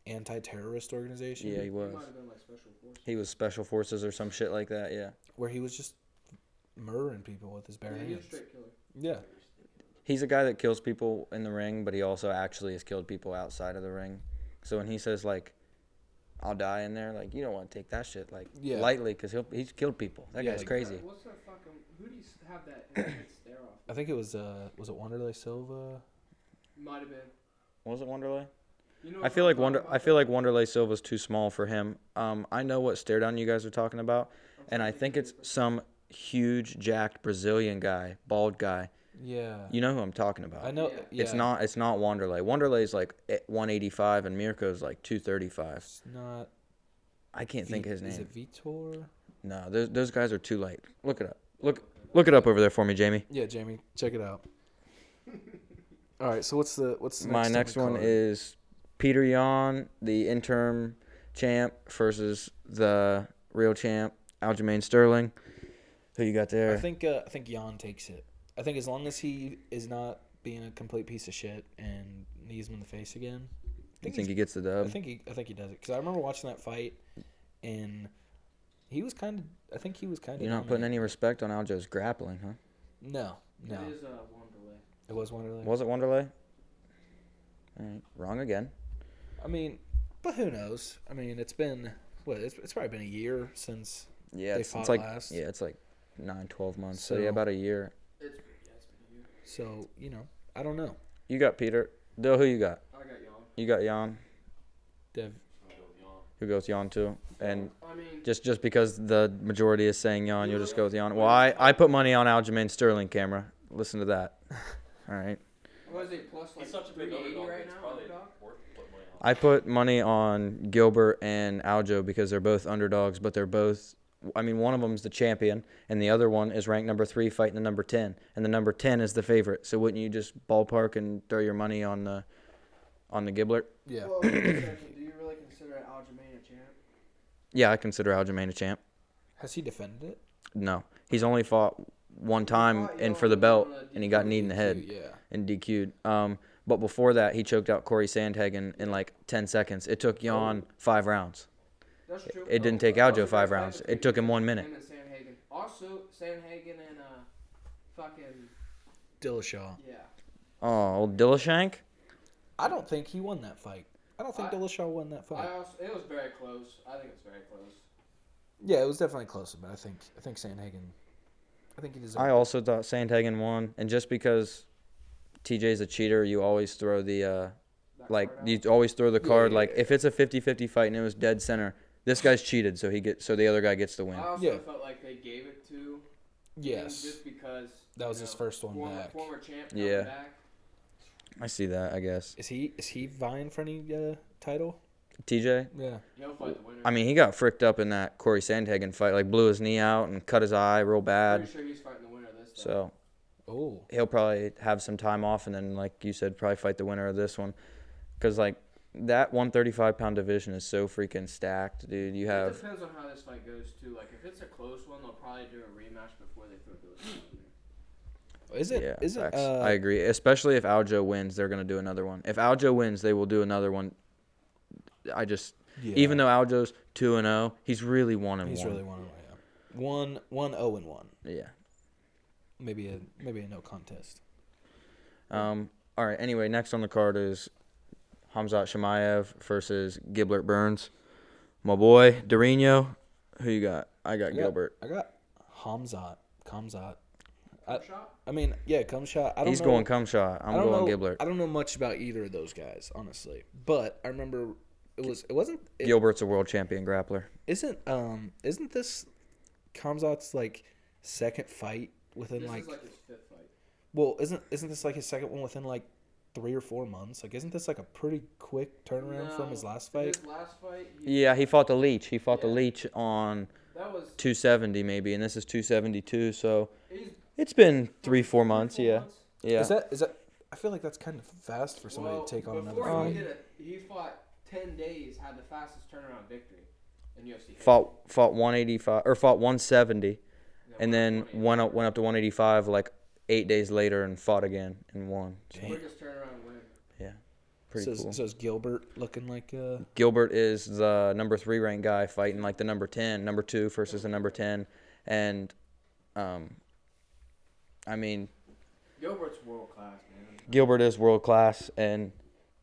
anti-terrorist organization. Yeah, he was. He might have been like special forces. He was special forces or some shit like that. Yeah. Where he was just murdering people with his bare Yeah, he was a hands. straight killer. Yeah. He's a guy that kills people in the ring, but he also actually has killed people outside of the ring. So when he says like, "I'll die in there," like you don't want to take that shit like Yeah. lightly because he's killed people. That Yeah, guy's like- crazy. What's that fucking? Who do you have that head stare off? I think it was it Wanderlei Silva? Might have been. Was it Wanderlei? You know I what feel I'm like talking about? I feel like Wanderlei Silva's too small for him. I know what stare down you guys are talking about, I'm and trying I to think of it's the- some huge jacked Brazilian guy, bald guy. Yeah. You know who I'm talking about. I know. Yeah. Yeah. It's not Wanderlei. Wanderlei's like at 185 and Mirko's like 235. It's not. I can't think of his Is name. it Vitor? No, those guys are too light. Look it up. Look it up over there for me, Jamie. Yeah, Jamie, check it out. All right. So what's the My next one is Peter Yan, the interim champ, versus the real champ, Aljamain Sterling. Who you got there? I think Jan takes it. I think as long as he is not being a complete piece of shit and knees him in the face again. you think he gets the dub? I think he does it because I remember watching that fight, and he was kind of. I think he was kind of. You're not putting any respect on Aljo's grappling, huh? No. It is Wanderlei. It was Wanderlei. Was it Wanderlei? All right, wrong again. I mean, but who knows? I mean, it's been what? It's probably been a year since. Yeah, They it's fought like last. yeah, it's like 9-12 months. So So- yeah, about a year. It's been a year. So I don't know. You got Peter. Dill, who you got? I got Jan. You got Jan. Dev. Who goes Jan too? And I mean, just because the majority is saying Jan, you'll just go with Jan. Well, I put money on Aljamain Sterling. Camera. Listen to that. All right. what is it? Plus like He's such a big 380 underdog. right It's now. probably Underdog? worth putting money on. I put money on Gilbert and Aljo because they're both underdogs, but they're both. I mean, one of them's the champion, and the other one is ranked number 3, fighting the number 10, and the number 10 is the favorite. So wouldn't you just ballpark and throw your money on the Giblet? Yeah. Well, do you really consider Aljamain a champ? Yeah, I consider Aljamain a champ. Has he defended it? No, he's only fought one time fought and Jan for the on belt, a and he got kneed in the head Yeah. and DQ'd. But before that, he choked out Corey Sandhagen in like 10 seconds. It took Jan 5 rounds. That's true. It didn't take that was Aljo a 5 great rounds. fight It took him 1 between minute. him and Sandhagen. Also, Sandhagen and fucking Dillashaw. yeah. Oh, old Dillashank? I don't think he won that fight. I don't think Dillashaw won that fight. It was very close. I think it's very close. Yeah, it was definitely closer, but I think Sandhagen. I think he deserved. I also thought Sandhagen won, and just because TJ's a cheater, you always throw the That card out. you always throw the card yeah, like yeah. if it's a 50-50 fight and it was dead center, this guy's cheated, so the other guy gets the win. I also Yeah. felt like they gave it to him Yes. just because That was his first one back. Former champ coming Yeah. back. I see that, I guess. Is he vying for any title? TJ? Yeah. He'll fight the winner. I mean, he got fricked up in that Corey Sandhagen fight, like blew his knee out and cut his eye real bad. Pretty sure he's fighting the winner of this. Time. So Oh. he'll probably have some time off, and then, like you said, probably fight the winner of this one. Because, like, that 135-pound division is so freaking stacked, dude. You It have... depends on how this fight goes too. Like if it's a close one, they'll probably do a rematch before they throw Dillashaw in there. Is it? Yeah, Is it? facts. I agree. Especially if Aljo wins, they're going to do another one. If Aljo wins, they will do another one. Yeah. Even though Aljo's 2-0, he's really 1-1. he's really one. Yeah. 1-0-1. Yeah. Maybe a no contest. All right. Anyway, next on the card is Hamzat Shemaev versus Gilbert Burns. My boy Dorino. Who you got? I got Gilbert. I got Kamzat. Shot? I mean, yeah, cum shot. I don't He's know. going cum shot. I'm I don't going know, Gilbert. I don't know much about either of those guys, honestly. But I remember it Gilbert's a world champion grappler. isn't this Kamzat's like second fight within This like is like his fifth fight. well isn't this like his second one within like 3 or 4 months? Like isn't this like a pretty quick turnaround from his last fight? His last fight. Yeah, he fought the Leech. He fought the Yeah. Leech on That was 270 maybe, and this is 272. So he's it's been 3-4 months. Yeah. Yeah. Is that? I feel like that's kind of fast for somebody to take on another before fight. he fought 10 days, had the fastest turnaround victory in UFC. Fought 185 or fought 170, Yeah, and then 180. went up to 185 like 8 days later and fought again and won. So, Quickest turnaround win. yeah, pretty cool. So is Gilbert looking like Gilbert is the number 3 ranked guy fighting like the number 2 versus the number 10, and I mean Gilbert's world class, man. Gilbert is world class, and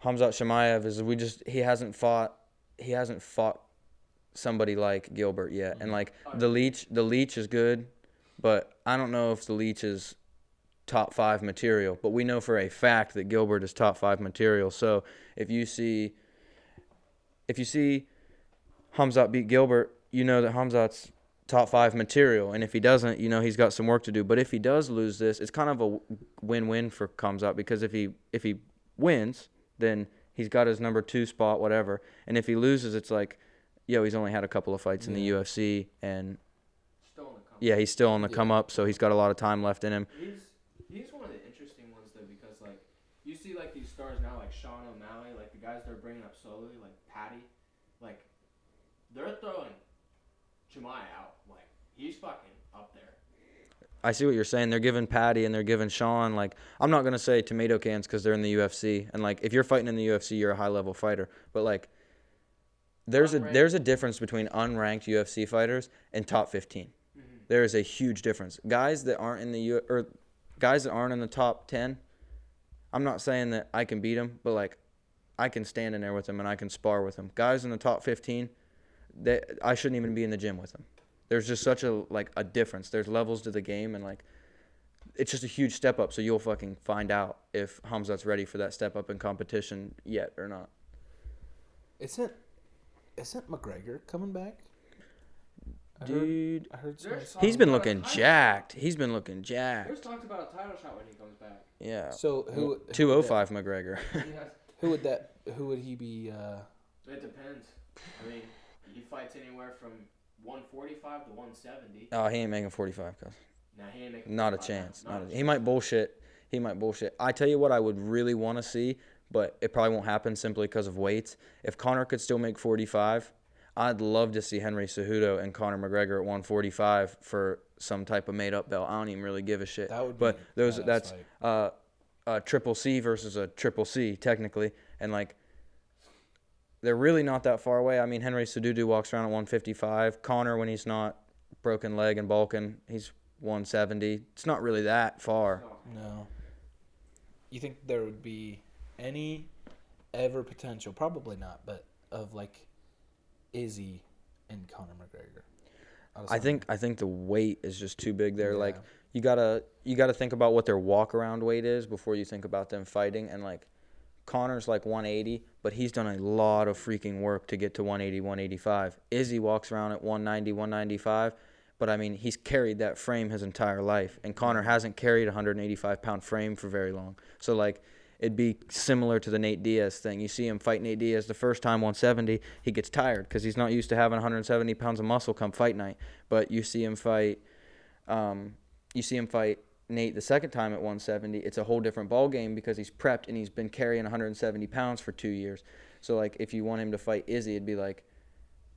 Khamzat Chimaev is he hasn't fought somebody like Gilbert yet, and like the Leech is good, but I don't know if the Leech is top 5 material, but we know for a fact that Gilbert is top 5 material. So if you see Khamzat beat Gilbert, you know that Khamzat's top 5 material, and if he doesn't, you know he's got some work to do. But if he does lose this, it's kind of a win-win for Khamzat, because if he wins, then he's got his number 2 spot, whatever. And if he loses, it's like, he's only had a couple of fights in the UFC, and Still on the come. yeah, he's still on the come up, so he's got a lot of time left in him. He's one of the interesting ones though, because like you see like these stars now, like Sean O'Malley, like the guys they're bringing up slowly, like Patty, like they're throwing Chimaev out, like he's fucking up there. I see what you're saying. They're giving Patty and they're giving Sean, like, I'm not going to say tomato cans because they're in the UFC. And, like, if you're fighting in the UFC, you're a high-level fighter. But, like, there's a difference between unranked UFC fighters and top 15. Mm-hmm. There is a huge difference. Guys that aren't in the top 10, I'm not saying that I can beat them, but, like, I can stand in there with them and I can spar with them. Guys in the top 15, I shouldn't even be in the gym with them. There's just such a difference. There's levels to the game, and like it's just a huge step up. So you'll fucking find out if Khamzat's ready for that step up in competition yet or not. Isn't McGregor coming back? Dude, I heard he's been looking jacked. He's been looking There's jacked. talks about a title shot when he comes back. Yeah. So who 205 McGregor. Who would he be? It depends. I mean, he fights anywhere from 145 to 170. Oh, he ain't making 45, cuz. Nah, he ain't making Not a 45 chance. now. He might bullshit. I tell you what I would really want to see, but it probably won't happen simply because of weights. If Conor could still make 45, I'd love to see Henry Cejudo and Conor McGregor at 145 for some type of made-up belt. I don't even really give a shit. That would be but that's fight. a triple C versus a triple C technically, and like they're really not that far away. I mean, Henry Cejudo walks around at 155. Conor, when he's not broken leg and bulking, he's 170. It's not really that far. No. You think there would be any ever potential? Probably not, but of like Izzy and Conor McGregor. I think the weight is just too big there. Yeah. Like you gotta think about what their walk around weight is before you think about them fighting. And like Conor's like 180, but he's done a lot of freaking work to get to 180, 185. Izzy walks around at 190, 195, but I mean he's carried that frame his entire life, and Conor hasn't carried a 185-pound frame for very long. So like it'd be similar to the Nate Diaz thing. You see him fight Nate Diaz the first time 170, he gets tired because he's not used to having 170 pounds of muscle come fight night. But you see him fight Nate the second time at 170, it's a whole different ball game because he's prepped and he's been carrying 170 pounds for 2 years. So like if you want him to fight Izzy, it'd be like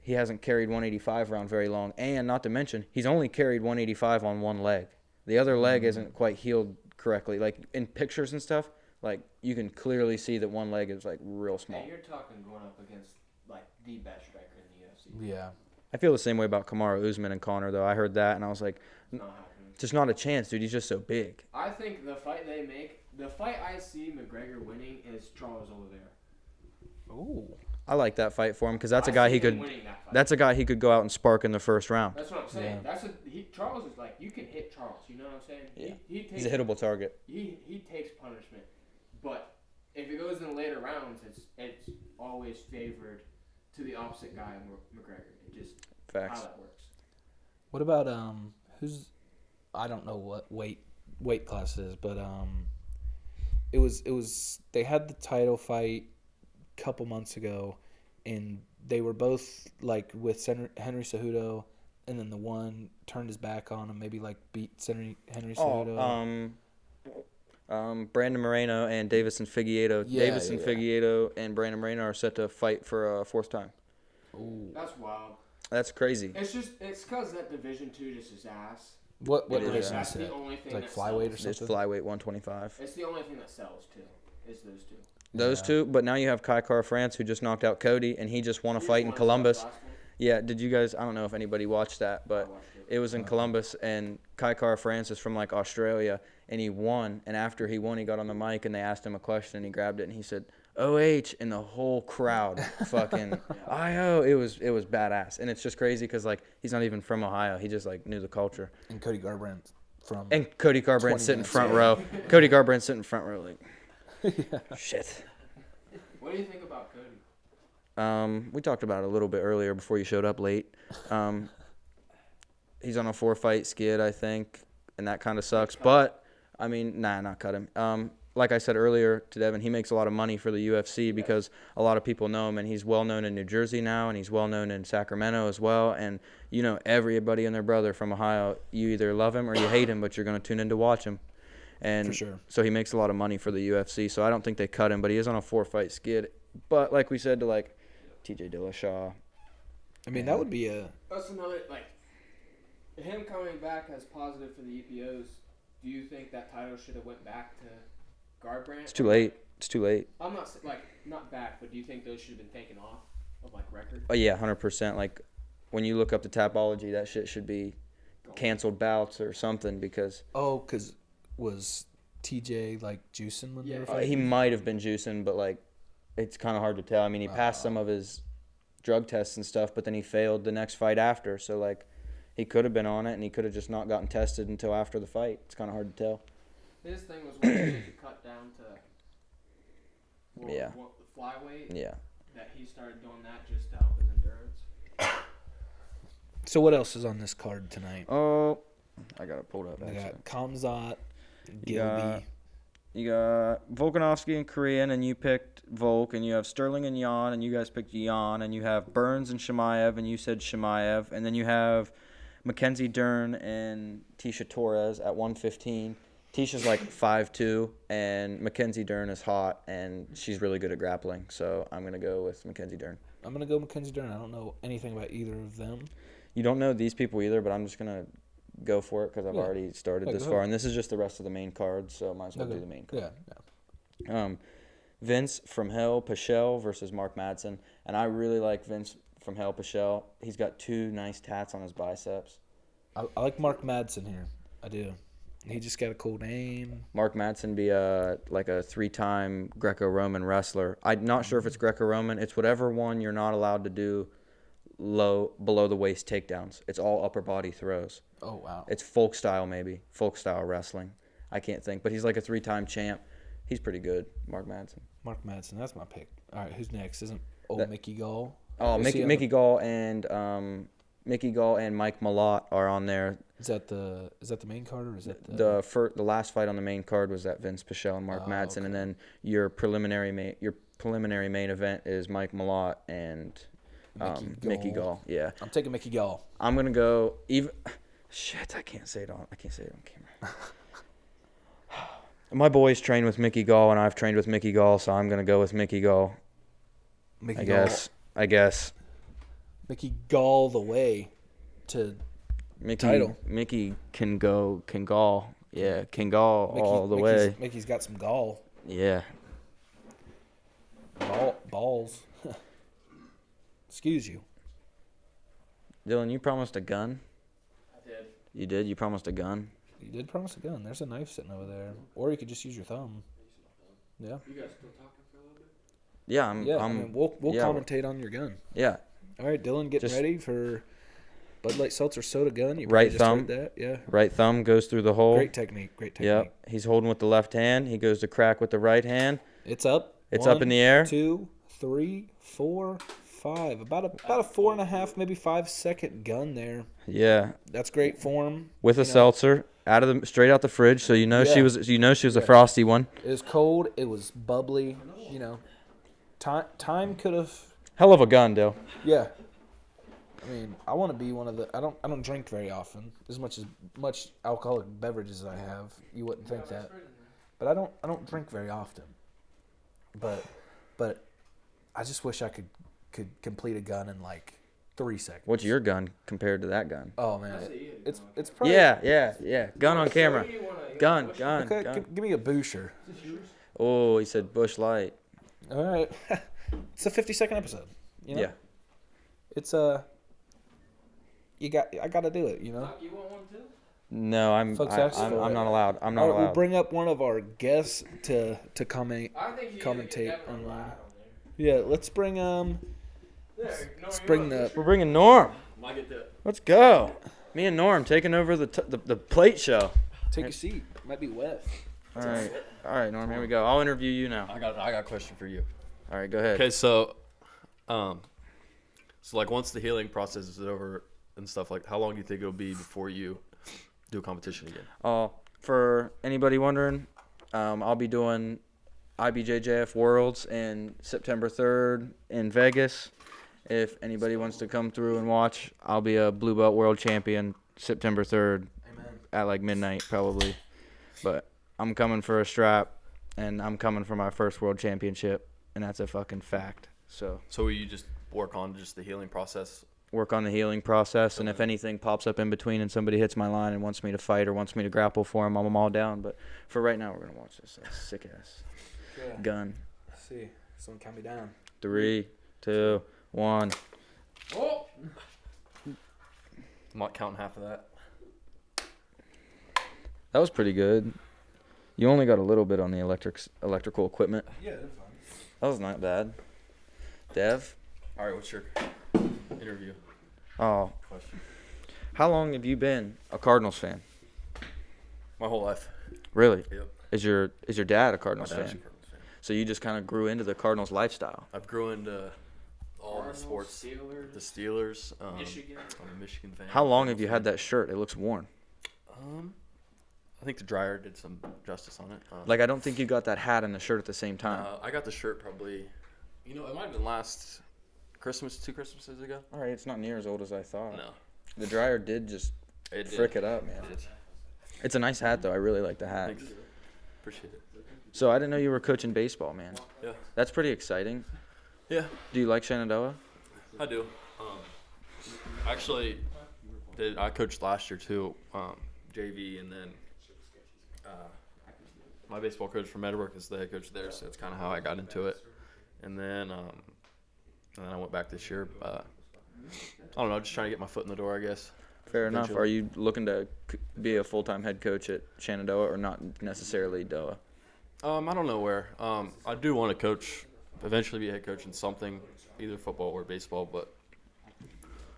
he hasn't carried 185 around very long, and not to mention he's only carried 185 on one leg. The other leg isn't quite healed correctly. Like in pictures and stuff, like you can clearly see that one leg is like real small. And you're talking going up against like the best striker in the UFC. Yeah. I feel the same way about Kamaru Usman and Conor, though. I heard that and I was like, It's not happening. just not a chance, dude. He's just so big. I think the fight I see McGregor winning is Charles Oliveira. Ooh. I like that fight for him because that's a guy see he him could. winning that fight. That's a guy he could go out and spark in the first round. That's what I'm saying. Yeah. Charles is like, you can hit Charles. You know what I'm saying? Yeah. He takes, He's a hittable target. He takes punishment, but if it goes in the later rounds, it's always favored to the opposite guy, McGregor. It just Facts. how that works. What about who's I don't know what weight class it is, but it was they had the title fight a couple months ago, and they were both like with Henry Cejudo and then the one turned his back on him, maybe like beat Henry Cejudo. Brandon Moreno and Davison Figueiredo. Yeah, Davison Figueiredo and Brandon Moreno are set to fight for a fourth time. Ooh. That's wild. That's crazy. It's because that Division 2 just is ass. What It is, division yeah. is That's the it? only thing Like that flyweight or sells. It's something? flyweight 125. It's the only thing that sells too. Is those two. Those Yeah. two, but now you have Kai Car France, who just knocked out Cody, and he just won a He fight just in won his Columbus. last one. Yeah, did you guys? I don't know if anybody watched that, but I watched it. it was in Columbus, and Kai Car France is from like Australia, and he won. And after he won, he got on the mic, and they asked him a question, and he grabbed it, and he said, "OH," and the whole crowd fucking IO. It was badass, and it's just crazy because like he's not even from Ohio. He just like knew the culture. And Cody Garbrandt from. And Cody 20 Garbrandt sitting minutes, front yeah. row. Cody Garbrandt sitting front row like shit. What do you think about Cody? We talked about it a little bit earlier before you showed up late. He's on a 4-fight skid, I think, and that kind of sucks. But I mean, not cut him. Like I said earlier to Devon, he makes a lot of money for the UFC because a lot of people know him, and he's well known in New Jersey now, and he's well known in Sacramento as well. And you know, everybody and their brother from Ohio, you either love him or you hate him, but you're going to tune in to watch him. And For sure. so he makes a lot of money for the UFC. So I don't think they cut him, but he is on a 4-fight skid. But like we said to like TJ Dillashaw, I mean, that would be a. That's another like him coming back as positive for the EPOs. Do you think that title should have went back to Garbrandt? it's too late. It's too late. I'm not not back, but do you think those should have been taken off of like record? Oh yeah, 100%. Like when you look up the Tapology, that shit should be canceled bouts or something because Oh, because was TJ like juicing when they were he fighting? might have been juicing, but like it's kind of hard to tell. I mean, he passed some of his drug tests and stuff, but then he failed the next fight after. So like he could have been on it, and he could have just not gotten tested until after the fight. It's kind of hard to tell. His thing was when he cut down to Yeah. the flyweight. Yeah. That he started doing that just to help his endurance. So what else is on this card tonight? Oh, I got it pulled up. We Actually. got Kamzat, You got- Gilby. You got Volkanovski and Korean, and you picked Volk, and you have Sterling and Jan, and you guys picked Jan, and you have Burns and Shemaev, and you said Shemaev, and then you have Mackenzie Dern and Tisha Torres at 115. Tisha's like 5'2", and Mackenzie Dern is hot, and she's really good at grappling, so I'm going to go with Mackenzie Dern. I'm gonna go Mackenzie Dern. I don't know anything about either of them. You don't know these people either, but I'm just going to go for it because I've Yeah. already started Yeah, this go far, ahead. and this is just the rest of the main card, so might as well Okay. do the main card. Yeah. Vince from Hell Pichel versus Mark Madsen. And I really like Vince from Hell Pichel. He's got 2 nice tats on his biceps. I like Mark Madsen here. I do. He just got a cool name. Mark Madsen be like a 3-time Greco-Roman wrestler. I'm not sure if it's Greco-Roman. It's whatever one you're not allowed to do below the waist takedowns. It's all upper body throws. Oh, wow. It's folk style maybe. Folk style wrestling. I can't think. But he's like a 3-time champ. He's pretty good, Mark Madsen. Mark Madsen. That's my pick. All right, who's next? Isn't old That- Mickey Gall? Oh, Is he on Mickey Gall and Mike Malott are on there. Is that the main card or is that The last fight on the main card was that Vince Pichel and Mark Oh, Madsen, okay. and then your preliminary main event is Mike Malott and Mickey Gall. Yeah, I'm taking Mickey Gall. I'm gonna go even. Shit, I can't say it on camera. My boys train with Mickey Gall, and I've trained with Mickey Gall, so I'm gonna go with Mickey Gall. Mickey I Gall. guess. Mickey Gall the way to Mickey, title. Mickey can gall. Yeah, can gall all the way. Mickey's got some gall. Yeah. Balls. Excuse you. Dylan, you promised a gun? I did. You did? You promised a gun? You did promise a gun. There's a knife sitting over there. Or you could just use your thumb. Yeah. You guys still talking for a little bit? Yeah, I mean, we'll yeah. commentate on your gun. Yeah. All right, Dylan, getting Just- ready for Bud Light Seltzer Soda gun. You Right probably just thumb. heard that. Yeah. Right thumb goes through the hole. Great technique. Yep. He's holding with the left hand. He goes to crack with the right hand. It's up. It's up in the air. 2, 3, 4, 5. About a 4.5, maybe 5 second gun there. Yeah. That's great form. With a You know, seltzer straight out the fridge, so she was a frosty one. It was cold. It was bubbly. You know, time could have. Hell of a gun, Dill. Yeah. I mean, I want to be one of the. I don't drink very often. As much alcoholic beverages as I have, you wouldn't think that. But I don't drink very often. But I just wish I could complete a gun in like 3 seconds. What's your gun compared to that gun? Oh man, it's probably Yeah. Gun on camera. Gun. Okay, give me a Boucher. Oh, he said Bush Light. All right, it's a 50-second episode. You know? Yeah. It's I gotta do it. You know. You want one too? No, I'm not allowed. I'm not All right, allowed. we'll bring up one of our guests to commentate I think you commentate Devon online. on Yeah, let's bring there. let's bring the. We're bringing Norm. Might get that. Let's go. Me and Norm taking over the Plait show. Take a seat. Might be wet. All right, Norm. Here we go. I'll interview you now. I got a question for you. All right, go ahead. Okay, so like once the healing process is over and stuff, like how long do you think it'll be before you do a competition again? For anybody wondering, I'll be doing IBJJF Worlds in September 3rd in Vegas. If anybody wants to come through and watch, I'll be a blue belt world champion September 3rd at like midnight probably. But I'm coming for a strap, and I'm coming for my first world championship, and that's a fucking fact. So will you just work on just the healing process? Work on the healing process, and if anything pops up in between and somebody hits my line and wants me to fight or wants me to grapple for him, I'm all down. But for right now, we're going to watch this sick ass gun. Let's see. Someone count me down. 3, 2, 1. Oh! I'm not counting half of that. That was pretty good. You only got a little bit on the electrical equipment. Yeah, they're fine. That was not bad. Dev? All right, what's your interview Oh, question? how long have you been a Cardinals fan? My whole life. Really? Yep. Is your dad a Cardinals My dad's fan? a Cardinals fan. So you just kind of grew into the Cardinals lifestyle. I've grown into all Cardinals, the sports. Steelers, The Steelers. Michigan. I'm a Michigan fan. How long have you had that shirt? It looks worn. I think the dryer did some justice on it. Like, I don't think you got that hat and the shirt at the same time. I got the shirt probably, it might have been last Christmas, 2 Christmases ago. All right, it's not near as old as I thought. No. The dryer did just It did. frick it up, man. It did. It's a nice hat, though. I really like the hat. Thanks. Appreciate it. So I didn't know you were coaching baseball, man. Yeah. That's pretty exciting. Yeah, Do you like Shenandoah? I do. Actually, I coached last year too, JV, and then my baseball coach from Meadowbrook is the head coach there, so that's kind of how I got into it. And then I went back this year. I don't know, just trying to get my foot in the door, I guess. Fair enough. Eventually. Are you looking to be a full-time head coach at Shenandoah or not necessarily Doa? I don't know where. I do want to coach, eventually be a head coach in something, either football or baseball, but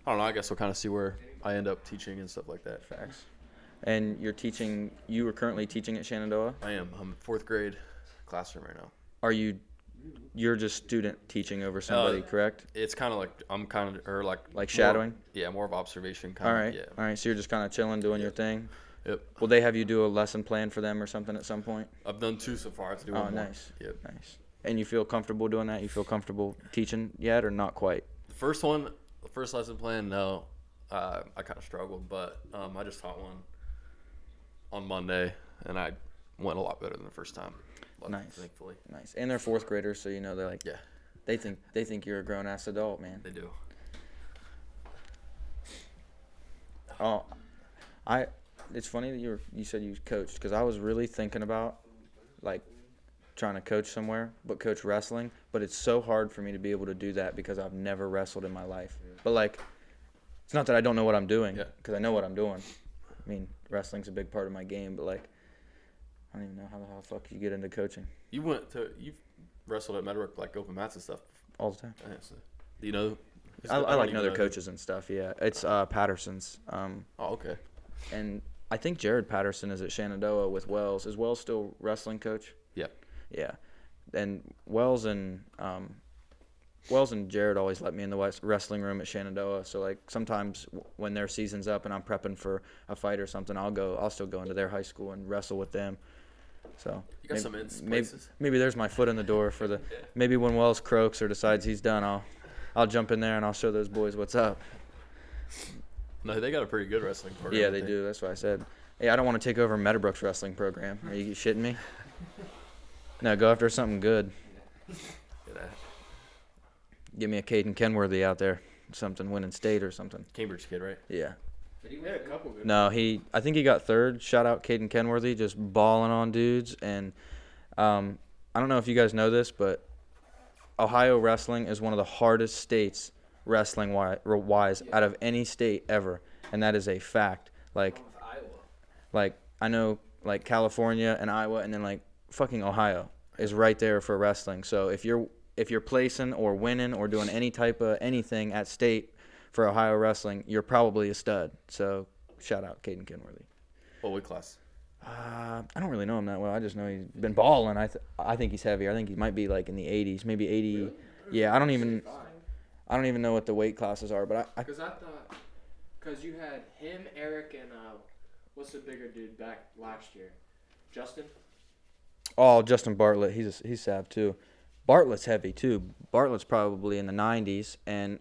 I don't know. I guess we'll kind of see where I end up teaching and stuff like that. Facts. And you are currently teaching at Shenandoah? I am. I'm 4th grade classroom right now. You're just student teaching over somebody, correct? It's kind of like I'm kind of, or like shadowing? More of observation kind All of. right. Yeah. All right. So you're just kind of chilling, doing your thing? Yep. Will they have you do a lesson plan for them or something at some point? I've done 2 so far. I have to do Oh, one more. nice. Yep. Nice. And you feel comfortable doing that? You feel comfortable teaching yet or not quite? The first lesson plan, no. I kind of struggled, but I just taught one on Monday, and I went a lot better than the first time. Nice. Thankfully. Nice. And they're 4th graders, so they're like, Yeah. they think you're a grown ass adult, man. They do. Oh, it's funny that you said you coached because I was really thinking about like trying to coach somewhere, but coach wrestling. But it's so hard for me to be able to do that because I've never wrestled in my life. But like, it's not that I don't know what I'm doing because I know what I'm doing. I mean, wrestling's a big part of my game, but like, I don't even know how the fuck you get into coaching You've wrestled at Meadowbrook, like open mats and stuff. all the time. Yeah, so, do you know? I don't like even other know. coaches and stuff. Yeah, it's Patterson's. Oh, okay. And I think Jared Patterson is at Shenandoah with Wells. Is Wells still wrestling coach? Yeah. Yeah. And Wells and Jared always let me in the wrestling room at Shenandoah. So like sometimes when their season's up and I'm prepping for a fight or something, I'll still go into their high school and wrestle with them. So You got some places. maybe there's my foot in the door for the maybe when Wells croaks or decides he's done, I'll jump in there and I'll show those boys what's up. No, they got a pretty good wrestling program. Yeah, I they think. do. That's what I said. Hey, I don't want to take over Meadowbrook's wrestling program. Are you shitting me? No, go after something good. Yeah. Give me a Caden Kenworthy out there. Something winning state or something. Cambridge kid, right? Yeah. He had a couple good. No, I think he got third. Shout out Caden Kenworthy, just balling on dudes. And I don't know if you guys know this, but Ohio wrestling is one of the hardest states wrestling wise out of any state ever, and that is a fact. Like I know like California and Iowa, and then like fucking Ohio is right there for wrestling. So if you're placing or winning or doing any type of anything at state for Ohio wrestling, you're probably a stud. So shout out Caden Kenworthy. What weight class? I don't really know him that well. I just know he's been balling. I think he's heavy. I think he might be like in the 80s, maybe 80. Really? Yeah, I don't even know what the weight classes are, but Because I thought, because you had him, Eric, and what's the bigger dude back last year? Justin? Oh, Justin Bartlett. He's sav too. Bartlett's heavy too. Bartlett's probably in the 90s, and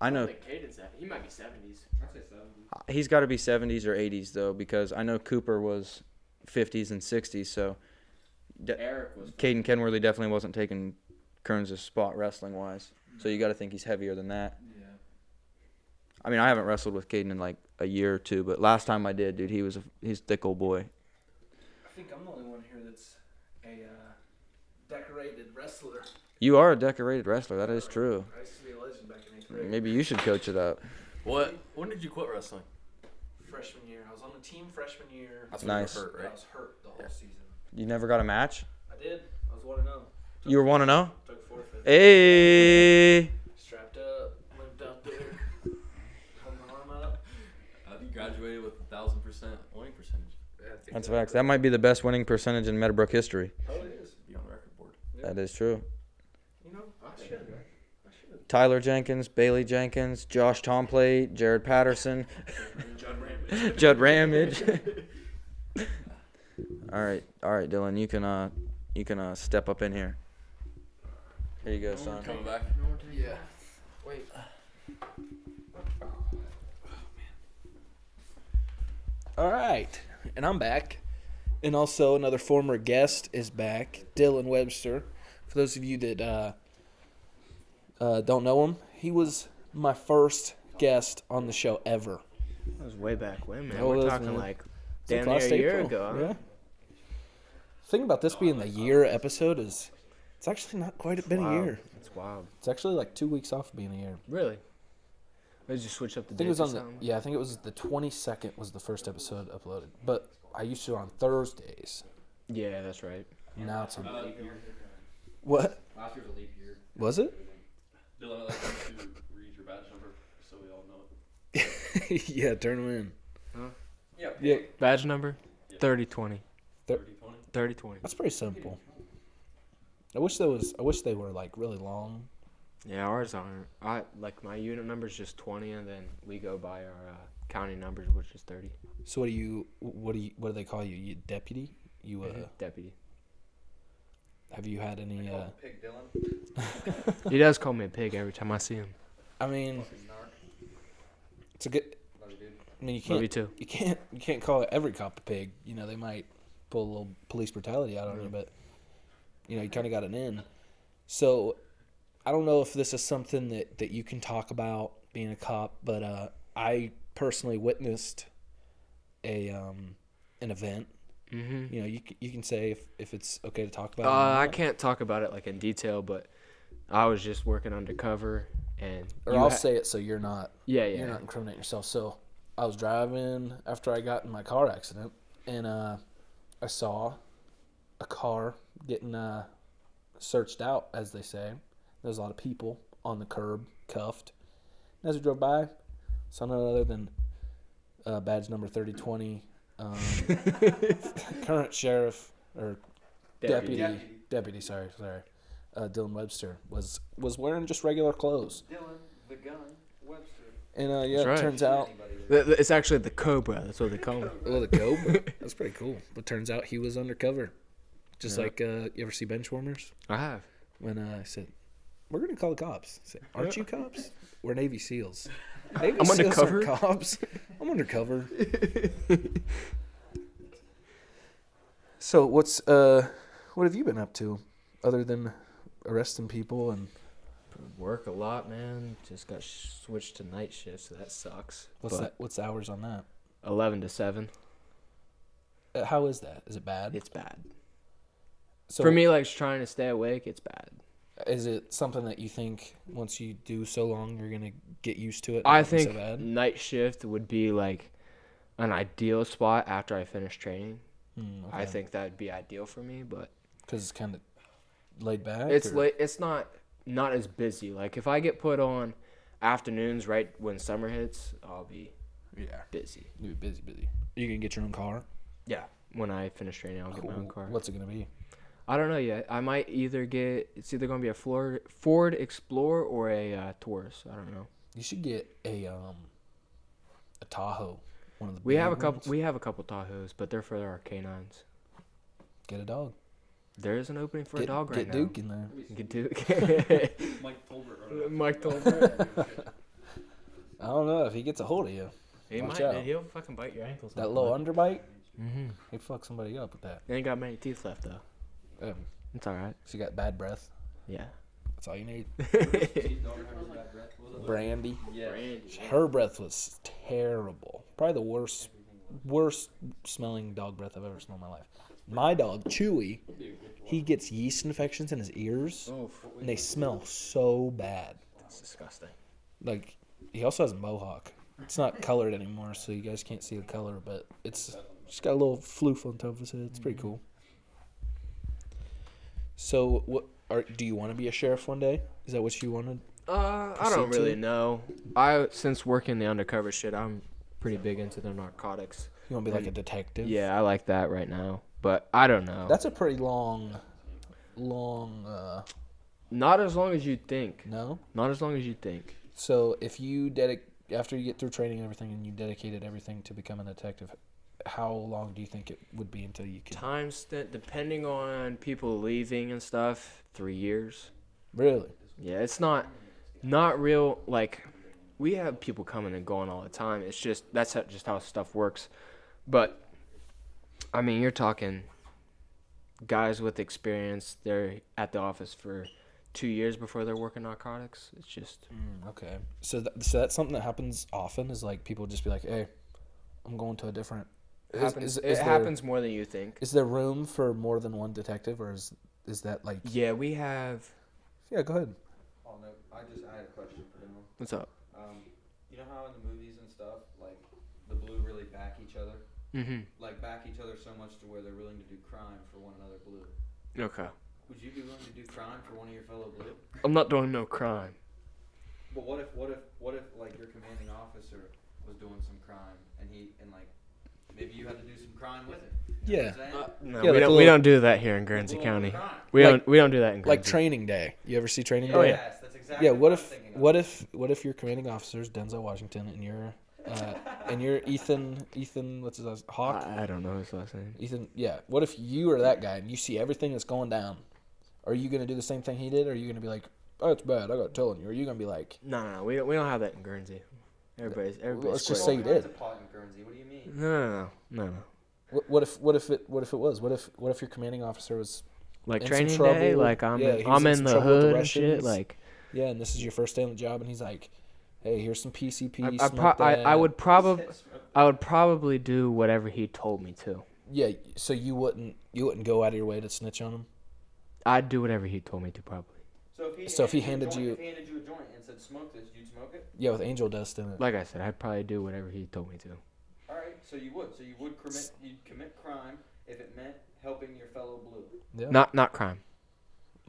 I know think Caden's that. He might be 70s. I'd say 70s. he's got to be 70s or 80s though, because I know Cooper was 50s and 60s. So Eric was. Caden Kenworthy definitely wasn't taking Kearns' spot wrestling wise. So you got to think he's heavier than that. Yeah. I mean, I haven't wrestled with Caden in like a year or two, but last time I did, dude, he's a thick old boy. I think I'm the only one here that's a decorated wrestler. You are a decorated wrestler. That is true. I used to be a legend back in 8th grade. Maybe you should coach it up. What? When did you quit wrestling? Freshman year. I was on the team freshman year. That's Nice. when you were hurt, I right? was hurt the whole Yeah. season. You never got a match? I did. I was 1-0. You were 1-0? Took forfeit. Hey! Strapped up, limped out there, hung my arm up. You graduated with 1,000% winning percentage. That's facts. That might be the best winning percentage in Meadowbrook history. Oh, it is. Be on the record board. That is true. You know, I should. Tyler Jenkins, Bailey Jenkins, Josh Plait, Jared Patterson, Judd Ramage. All right, Dylan, you can step up in here. Here you go, son. Coming back. Yeah. Wait. All right, and I'm back, and also another former guest is back, Dylan Webster. For those of you that don't know him, he was my first guest on the show ever. That was way back when, man. Oh, it We're was, talking man. like It's damn like near last a year April. ago. Huh? Yeah. Thing about this being the year episode is, it's actually not quite been a Wild. year. It's wild. It's actually like 2 weeks off of being a year. Really? Did you switch up the I think it dates was or on the something? I think it was the 22nd was the first episode uploaded. But I used to do it on Thursdays. Yeah, that's right. Now it's on. Leap year. What Last year was a leap year. was it? Dylan, I'd like you to read your badge number so we all know it. Yeah, turn them in. Yeah. Yeah, Badge number? 3020. 30-20. 3020. that's pretty simple. I wish they were like really long. Yeah, ours aren't. Like my unit number is just 20, and then we go by our county numbers, which is 30. So what do they call you? You deputy? You Deputy. have you had any Pig Dylan. He does call me a pig every time I see him. I mean, it's a good. Love you, dude. I mean, Love you too. you can't call every cop a pig. You know, they might pull a little police brutality out on you, but you know, you kind of got an in. So I don't know if this is something that you can talk about being a cop, but I personally witnessed an event. Mm-hmm. You know, you can say if it's okay to talk about. I it or not. can't talk about it like in detail, but I was just working undercover, and Or I'll say it so you're not. yeah. You're not incriminating yourself. So I was driving after I got in my car accident, and I saw a car getting searched out, as they say. There was a lot of people on the curb, cuffed. And as we drove by, saw none other than badge number 3020, current sheriff or deputy. Sorry, Dylan Webster was wearing just regular clothes. Dylan, the gun, Webster. And That's right. it turns out. It's actually the Cobra. That's what they call him. Oh, the Cobra. That's pretty cool. But turns out he was undercover. Just Yeah. like, you ever see Benchwarmers? I have. When I said, We're gonna call the cops. Say, aren't you cops? We're Navy SEALs. Navy I'm SEAls undercover. aren't cops. I'm undercover. So what have you been up to, other than arresting people and Work a lot, man. Just got switched to night shift, so that sucks. what's the hours on that? 11 to 7. How is that? Is it bad? It's bad. So For me, like trying to stay awake, it's bad. is it something that you think once you do so long you're gonna get used to it? and I not be think so bad? night shift would be like an ideal spot after I finish training. I think that'd be ideal for me, but because it's kind of laid back. it's or- late. It's not as busy. Like if I get put on afternoons right when summer hits, I'll be Yeah, busy. you're busy. You gonna get your own car? Yeah, when I finish training, I'll get my own car. What's it gonna be? I don't know yet. I might it's either gonna be a Ford Explorer or a Taurus. I don't know. You should get a Tahoe. One of the We big have a couple. ones. We have a couple Tahoes, but they're for our canines. Get a dog. There is an opening for Get, a dog right get now. Duke in there. Get Duke. Mike Tolbert. Mike Tolbert. I don't know if he gets a hold of you. He Watch might. out. Dude. He'll fucking bite your ankles. That little underbite, Mm-hmm. he'd fuck somebody up with that. They ain't got many teeth left though. It's all right. If you got bad breath, Yeah. that's all you need. Brandy. Yeah. Her breath was terrible. Probably the worst smelling dog breath I've ever smelled in my life. My dog, Chewy, he gets yeast infections in his ears, and they smell so bad. That's disgusting. Like, he also has a mohawk. It's not colored anymore, so you guys can't see the color, but it's just got a little floof on top of his head. It's pretty cool. So, do you want to be a sheriff one day? Is that what you wanted? I Proceed don't to really it? know. Since working the undercover shit, I'm pretty big into the narcotics. You want to be like a detective? Yeah, I like that right now. But I don't know. That's a pretty long. Not as long as you think. No. Not as long as you think. So if you after you get through training and everything, and you dedicated everything to become a detective, how long do you think it would be until you could? Time spent, depending on people leaving and stuff, 3 years. Really? Yeah, it's not real. Like, we have people coming and going all the time. It's just just how stuff works. But I mean, you're talking guys with experience. They're at the office for 2 years before they're working narcotics. It's just Okay. So that's something that happens often. Is like people just be like, "Hey, I'm going to a different." it happens more than you think. Is there room for more than one detective, or is that like? Yeah, we have. Yeah, go ahead. Oh no, I had a question for them. What's up? You know how in the movies and stuff, like the blue really back each other, like back each other so much to where they're willing to do crime for one another blue. Okay. Would you be willing to do crime for one of your fellow blue? I'm not doing no crime. But what if like your commanding officer was doing some crime and like maybe you had to do some crime with it? You know what I'm saying? No, Yeah, like we don't do that here in Guernsey Little County. crime. We Like- don't do that in Guernsey. Like Training Day. You ever see Training Day? Oh, yeah. Yes, that's exactly Yeah. What I'm if thinking of. what if your commanding officer is Denzel Washington and you're Ethan what's his last Hawk? I don't know his last name. Ethan, yeah. What if you are that guy and you see everything that's going down? Are you gonna do the same thing he did, or are you gonna be like, "Oh, it's bad. I got telling you," or are you gonna be like, No, we don't have that in Guernsey. Everybody's let's just square. say you All kinds did. of pot in Guernsey. What do you mean? No. What if it was? What if your commanding officer was Like in Training some trouble? Day, like I'm Yeah, he was I'm in in some the trouble with the hood and shit. Russians. Like yeah, and this is your first day on the job, and he's like, "Hey, here's some PCP." I would probably do whatever he told me to. Yeah, so you wouldn't go out of your way to snitch on him? I'd do whatever he told me to probably. So if he handed you- if he handed you a joint and said smoke this, you'd smoke it? Yeah, with angel dust in it. Like I said, I'd probably do whatever he told me to. All right, so you would you'd commit crime if it meant helping your fellow blue. Yeah. Not crime.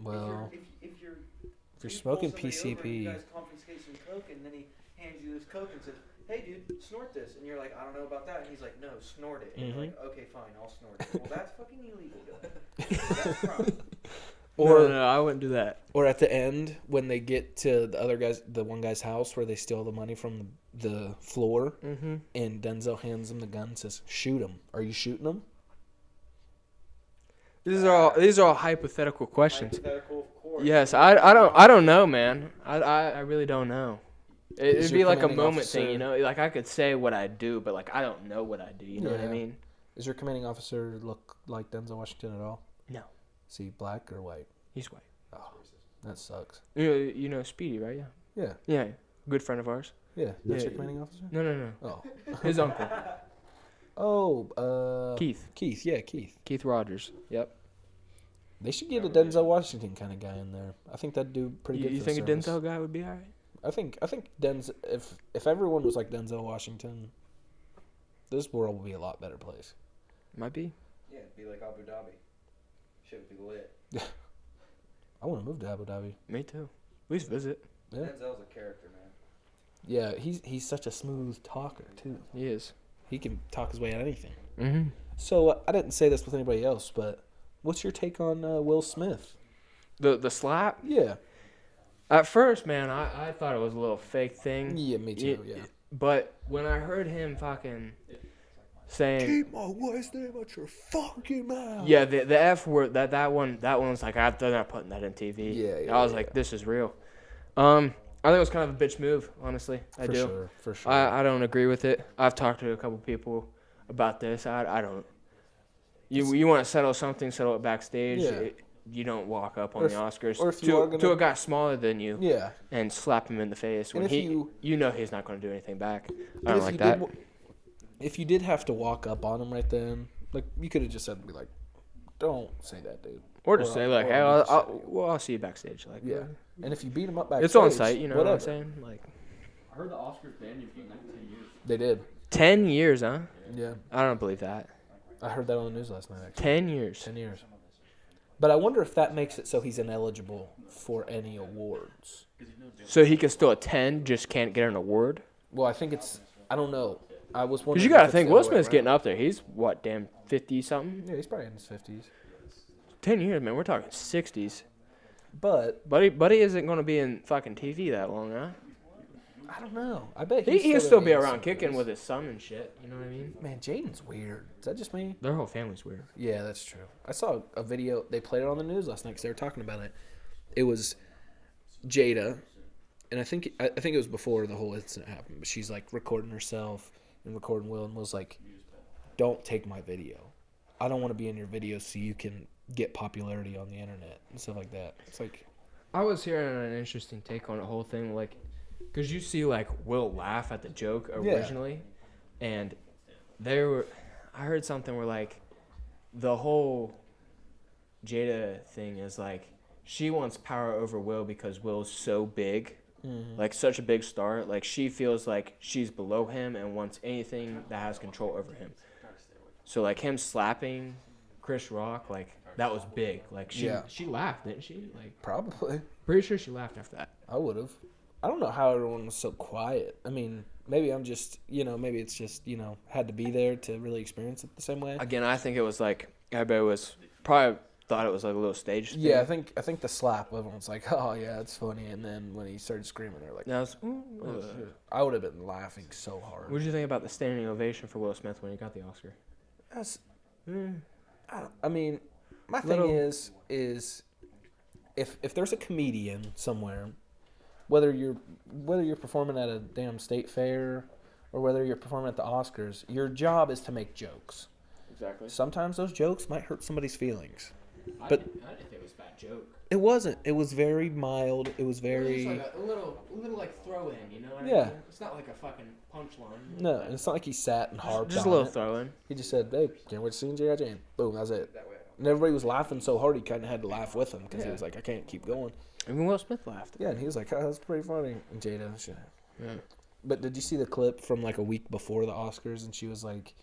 Well, if you're if you're you smoking pull somebody over and PCP, you guys confiscate some coke, and then he hands you this coke and says, "Hey, dude, snort this," and you're like, "I don't know about that," and he's like, "No, snort it," and you're like, "Okay, fine, I'll snort it." Well, that's fucking illegal, though. That's crime. or no, I wouldn't do that. or at the end when they get to the one guy's house where they steal the money from the floor, and Denzel hands him the gun and says, "Shoot him." Are you shooting him? These are all hypothetical questions. Hypothetical, of course. Yes, I don't know, man. I really don't know. Is It'd your be like a commanding moment thing, officer- you know. Like I could say what I do, but like I don't know what I do. You know what I Yeah. mean? Does your commanding officer look like Denzel Washington at all? No. Is he black or white? He's white. Oh, that sucks. You know Speedy, right? Yeah. Yeah. Yeah. Good friend of ours. Yeah. That's Yeah. your commanding officer? No. Oh. His uncle, Keith. Keith, yeah, Keith. Keith Rogers. Yep. They should get a Denzel Washington kind of guy in there. I think that'd do pretty good. You for think the a service. Denzel guy would be alright? I think Denzel. If everyone was like Denzel Washington, this world would be a lot better place. Might be. Yeah, it'd be like Abu Dhabi. Shit would be lit. I want to move to Abu Dhabi. Me too. At least visit. Yeah. Denzel's a character, man. Yeah, he's such a smooth talker too. He is. He can talk his way out of anything. Mm-hmm. So I didn't say this with anybody else, but what's your take on Will Smith? The slap. Yeah. At first, man, I thought it was a little fake thing. Yeah, me too. Yeah. But when I heard him fucking saying, Keep my wife's name out your fucking mouth. yeah, the F word, that one was like, they're not putting that in TV. Yeah, I was like, this is real. I think it was kind of a bitch move, honestly. I do. For sure. I don't agree with it. I've talked to a couple people about this. I don't. You want to settle something, settle it backstage. Yeah. You don't walk up Or on if- the Oscars or if you are gonna- to a guy smaller than you Yeah. and slap him in the face when if you know he's not going to do anything back. I don't like that. If you did have to walk up on him right then, like you could have just said, "Be like, don't say that, dude." Or just say like, or hey, I'll beat the shit out of you. I'll see you backstage. Like, Yeah. And if you beat him up backstage, it's on site. You know whatever. what I'm saying? Like, I heard the Oscars banned you from 10 years. They did. 10 years, huh? Yeah. I don't believe that. I heard that on the news last night. Actually. 10 years. 10 years. But I wonder if that makes it so he's ineligible for any awards. So he can still attend, just can't get an award. Well, I think it's. I don't know. I was wondering. Because you got to if it's think, the Will other way Smith's getting around. up there. He's what, damn, 50 something? Yeah, he's probably in his 50s. 10 years, man. We're talking 60s. But Buddy isn't going to be in fucking TV that long, huh? I don't know. I bet He'll still be around kicking with his son and shit. You know what I mean? Man, Jaden's weird. Is that just me? Their whole family's weird. Yeah, that's true. I saw a video. They played it on the news last night because they were talking about it. It was Jada, and I think it was before the whole incident happened. But she's like recording herself and recording Will, and Will's like, "Don't take my video. I don't want to be in your video so you can get popularity on the internet and stuff like that." It's like, I was hearing an interesting take on the whole thing, like, because you see, like, Will laugh at the joke originally, and I heard something where, like, the whole Jada thing is, like, she wants power over Will because Will's so big, like, such a big star. Like, she feels like she's below him and wants anything that has control over him. So, like, him slapping Chris Rock, like, that was big. Like, she laughed, didn't she? Like, probably. pretty sure she laughed after that. I would have. I don't know how everyone was so quiet. I mean, maybe I'm just, maybe it's just, had to be there to really experience it the same way. Again, I think it was like everybody was probably thought it was like a little stage thing. Yeah, I think the slap, everyone's like, "Oh yeah, it's funny," and then when he started screaming, they're like, That was, "Oh, shit." I would have been laughing so hard. what did you think about the standing ovation for Will Smith when he got the Oscar? That's, I mean, my Little- thing is, if there's a comedian somewhere, whether you're performing at a damn state fair, or whether you're performing at the Oscars, your job is to make jokes. Exactly. Sometimes those jokes might hurt somebody's feelings. I But- didn't think it was a bad joke. It wasn't. It was very mild. It was very. It was just like a little like throw in, you know what Yeah. I mean? It's not like a fucking punchline. No, and it's not like he sat and harped Just a on little it. throw in. He just said, "Hey, can't wait to see J.I. Jane." Boom, that's it. And everybody was laughing so hard he kind of had to laugh with him because he Yeah. was like, "I can't keep going." Even Will Smith laughed. Yeah, and he was like, "Oh, that's pretty funny." And Jada, shit. Yeah. But did you see the clip from like a week before the Oscars? And she was like,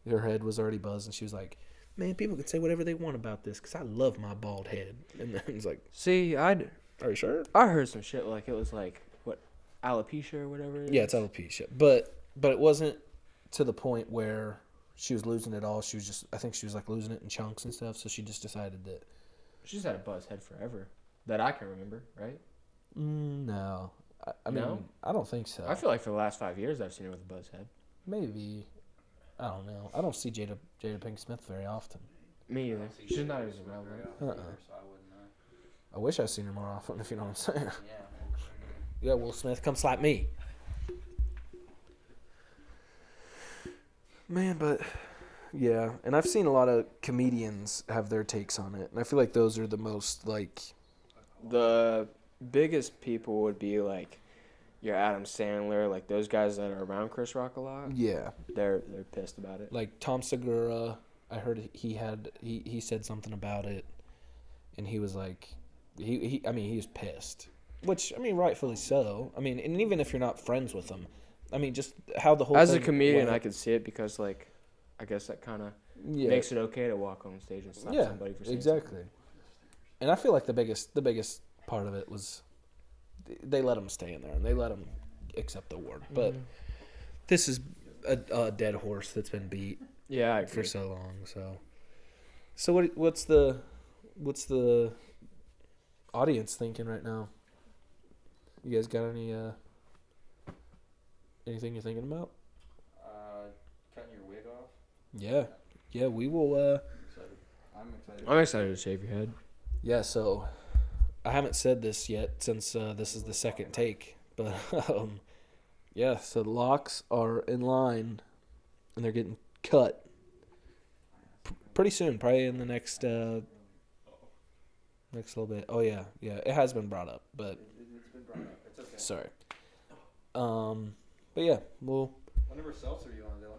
her head was already buzzed, and she was like, "Man, people can say whatever they want about this because I love my bald head." And then he's like, See, "Are you sure?" I heard some shit like it was like what alopecia or whatever. Yeah, it's alopecia, but it wasn't to the point where she was losing it all. She was just, I think she was like losing it in chunks and stuff. So she just decided that. She's had a buzz head forever, that I can remember, right? No, I mean, No? I don't think so. I feel like for the last 5 years I've seen her with a buzz head. Maybe, I don't know. I don't see Jada Pinkett Smith very often. Me either. She's not as relevant. Uh-uh. So I wouldn't know. I wish I seen her more often, if you know what I'm saying. Yeah. Yeah, Will Smith, come slap me. Man, but yeah, and I've seen a lot of comedians have their takes on it, and I feel like those are the most like. The biggest people would be like your Adam Sandler, like those guys that are around Chris Rock a lot. Yeah. They're pissed about it. Like Tom Segura, I heard he said something about it, and he was like, he was pissed, which I mean rightfully so. I mean, and even if you're not friends with him, I mean just how the whole As a thing comedian, went. I could see it because like, I guess that kind of Yeah. makes it okay to walk on stage and slap somebody for saying exactly. And I feel like the biggest part of it was they let him stay in there and they let him accept the award. But this is a dead horse that's been beat Yeah, I agree. for so long. So what's the audience thinking right now? You guys got anything you're thinking about? Cutting your wig off. Yeah, we will. I'm excited. I'm excited to shave your head. Yeah, so I haven't said this yet since this is the second take, but yeah, so the locks are in line and they're getting cut pretty soon, probably in the next little bit. Oh yeah, it has been brought up, but It's been brought up. It's okay. sorry. But yeah, well, What number seltzer are you on, Dylan?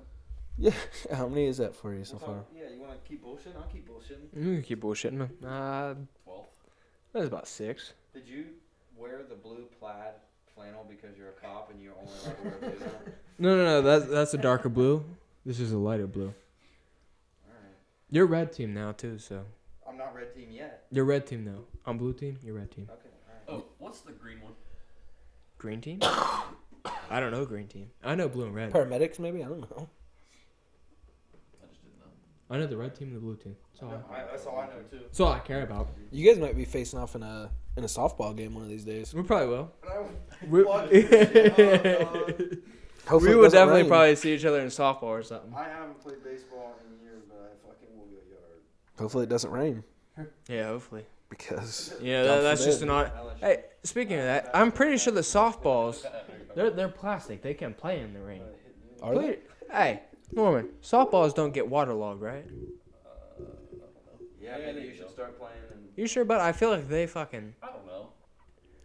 yeah. How many is that for you so far? Yeah, you want to keep bullshitting? I'll keep bullshitting. You can keep bullshitting. 12. That was about 6. Did you wear the blue plaid flannel because you're a cop and you only allowed to wear blue now? No. That's a darker blue. This is a lighter blue. Alright. You're red team now too, so I'm not red team yet. you're red team now. I'm blue team. You're red team. Okay, alright. Oh, what's the green one? Green team? I don't know green team. I know blue and red. Paramedics, maybe? I don't know. I just didn't know. I know the red team and the blue team. That's all I know too. That's all I care about. You guys might be facing off in a softball game one of these days. We probably will. We Hopefully We it would doesn't definitely rain. probably see each other in softball or something. I haven't played baseball in years, but I fucking will be a yard. Hopefully it doesn't rain Yeah, hopefully. because Yeah, God that's just forbid. an odd. Hey, speaking of that, I'm pretty sure the softballs, they're plastic. They can play in the rain. Are they? Hey, Norman, softballs don't get waterlogged, right? Yeah, maybe you should start playing. And You sure? But I feel like they fucking. I don't know.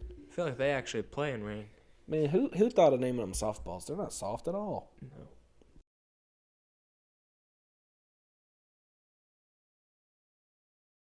I feel like they actually play in rain. Man, who thought of naming them softballs? They're not soft at all. No.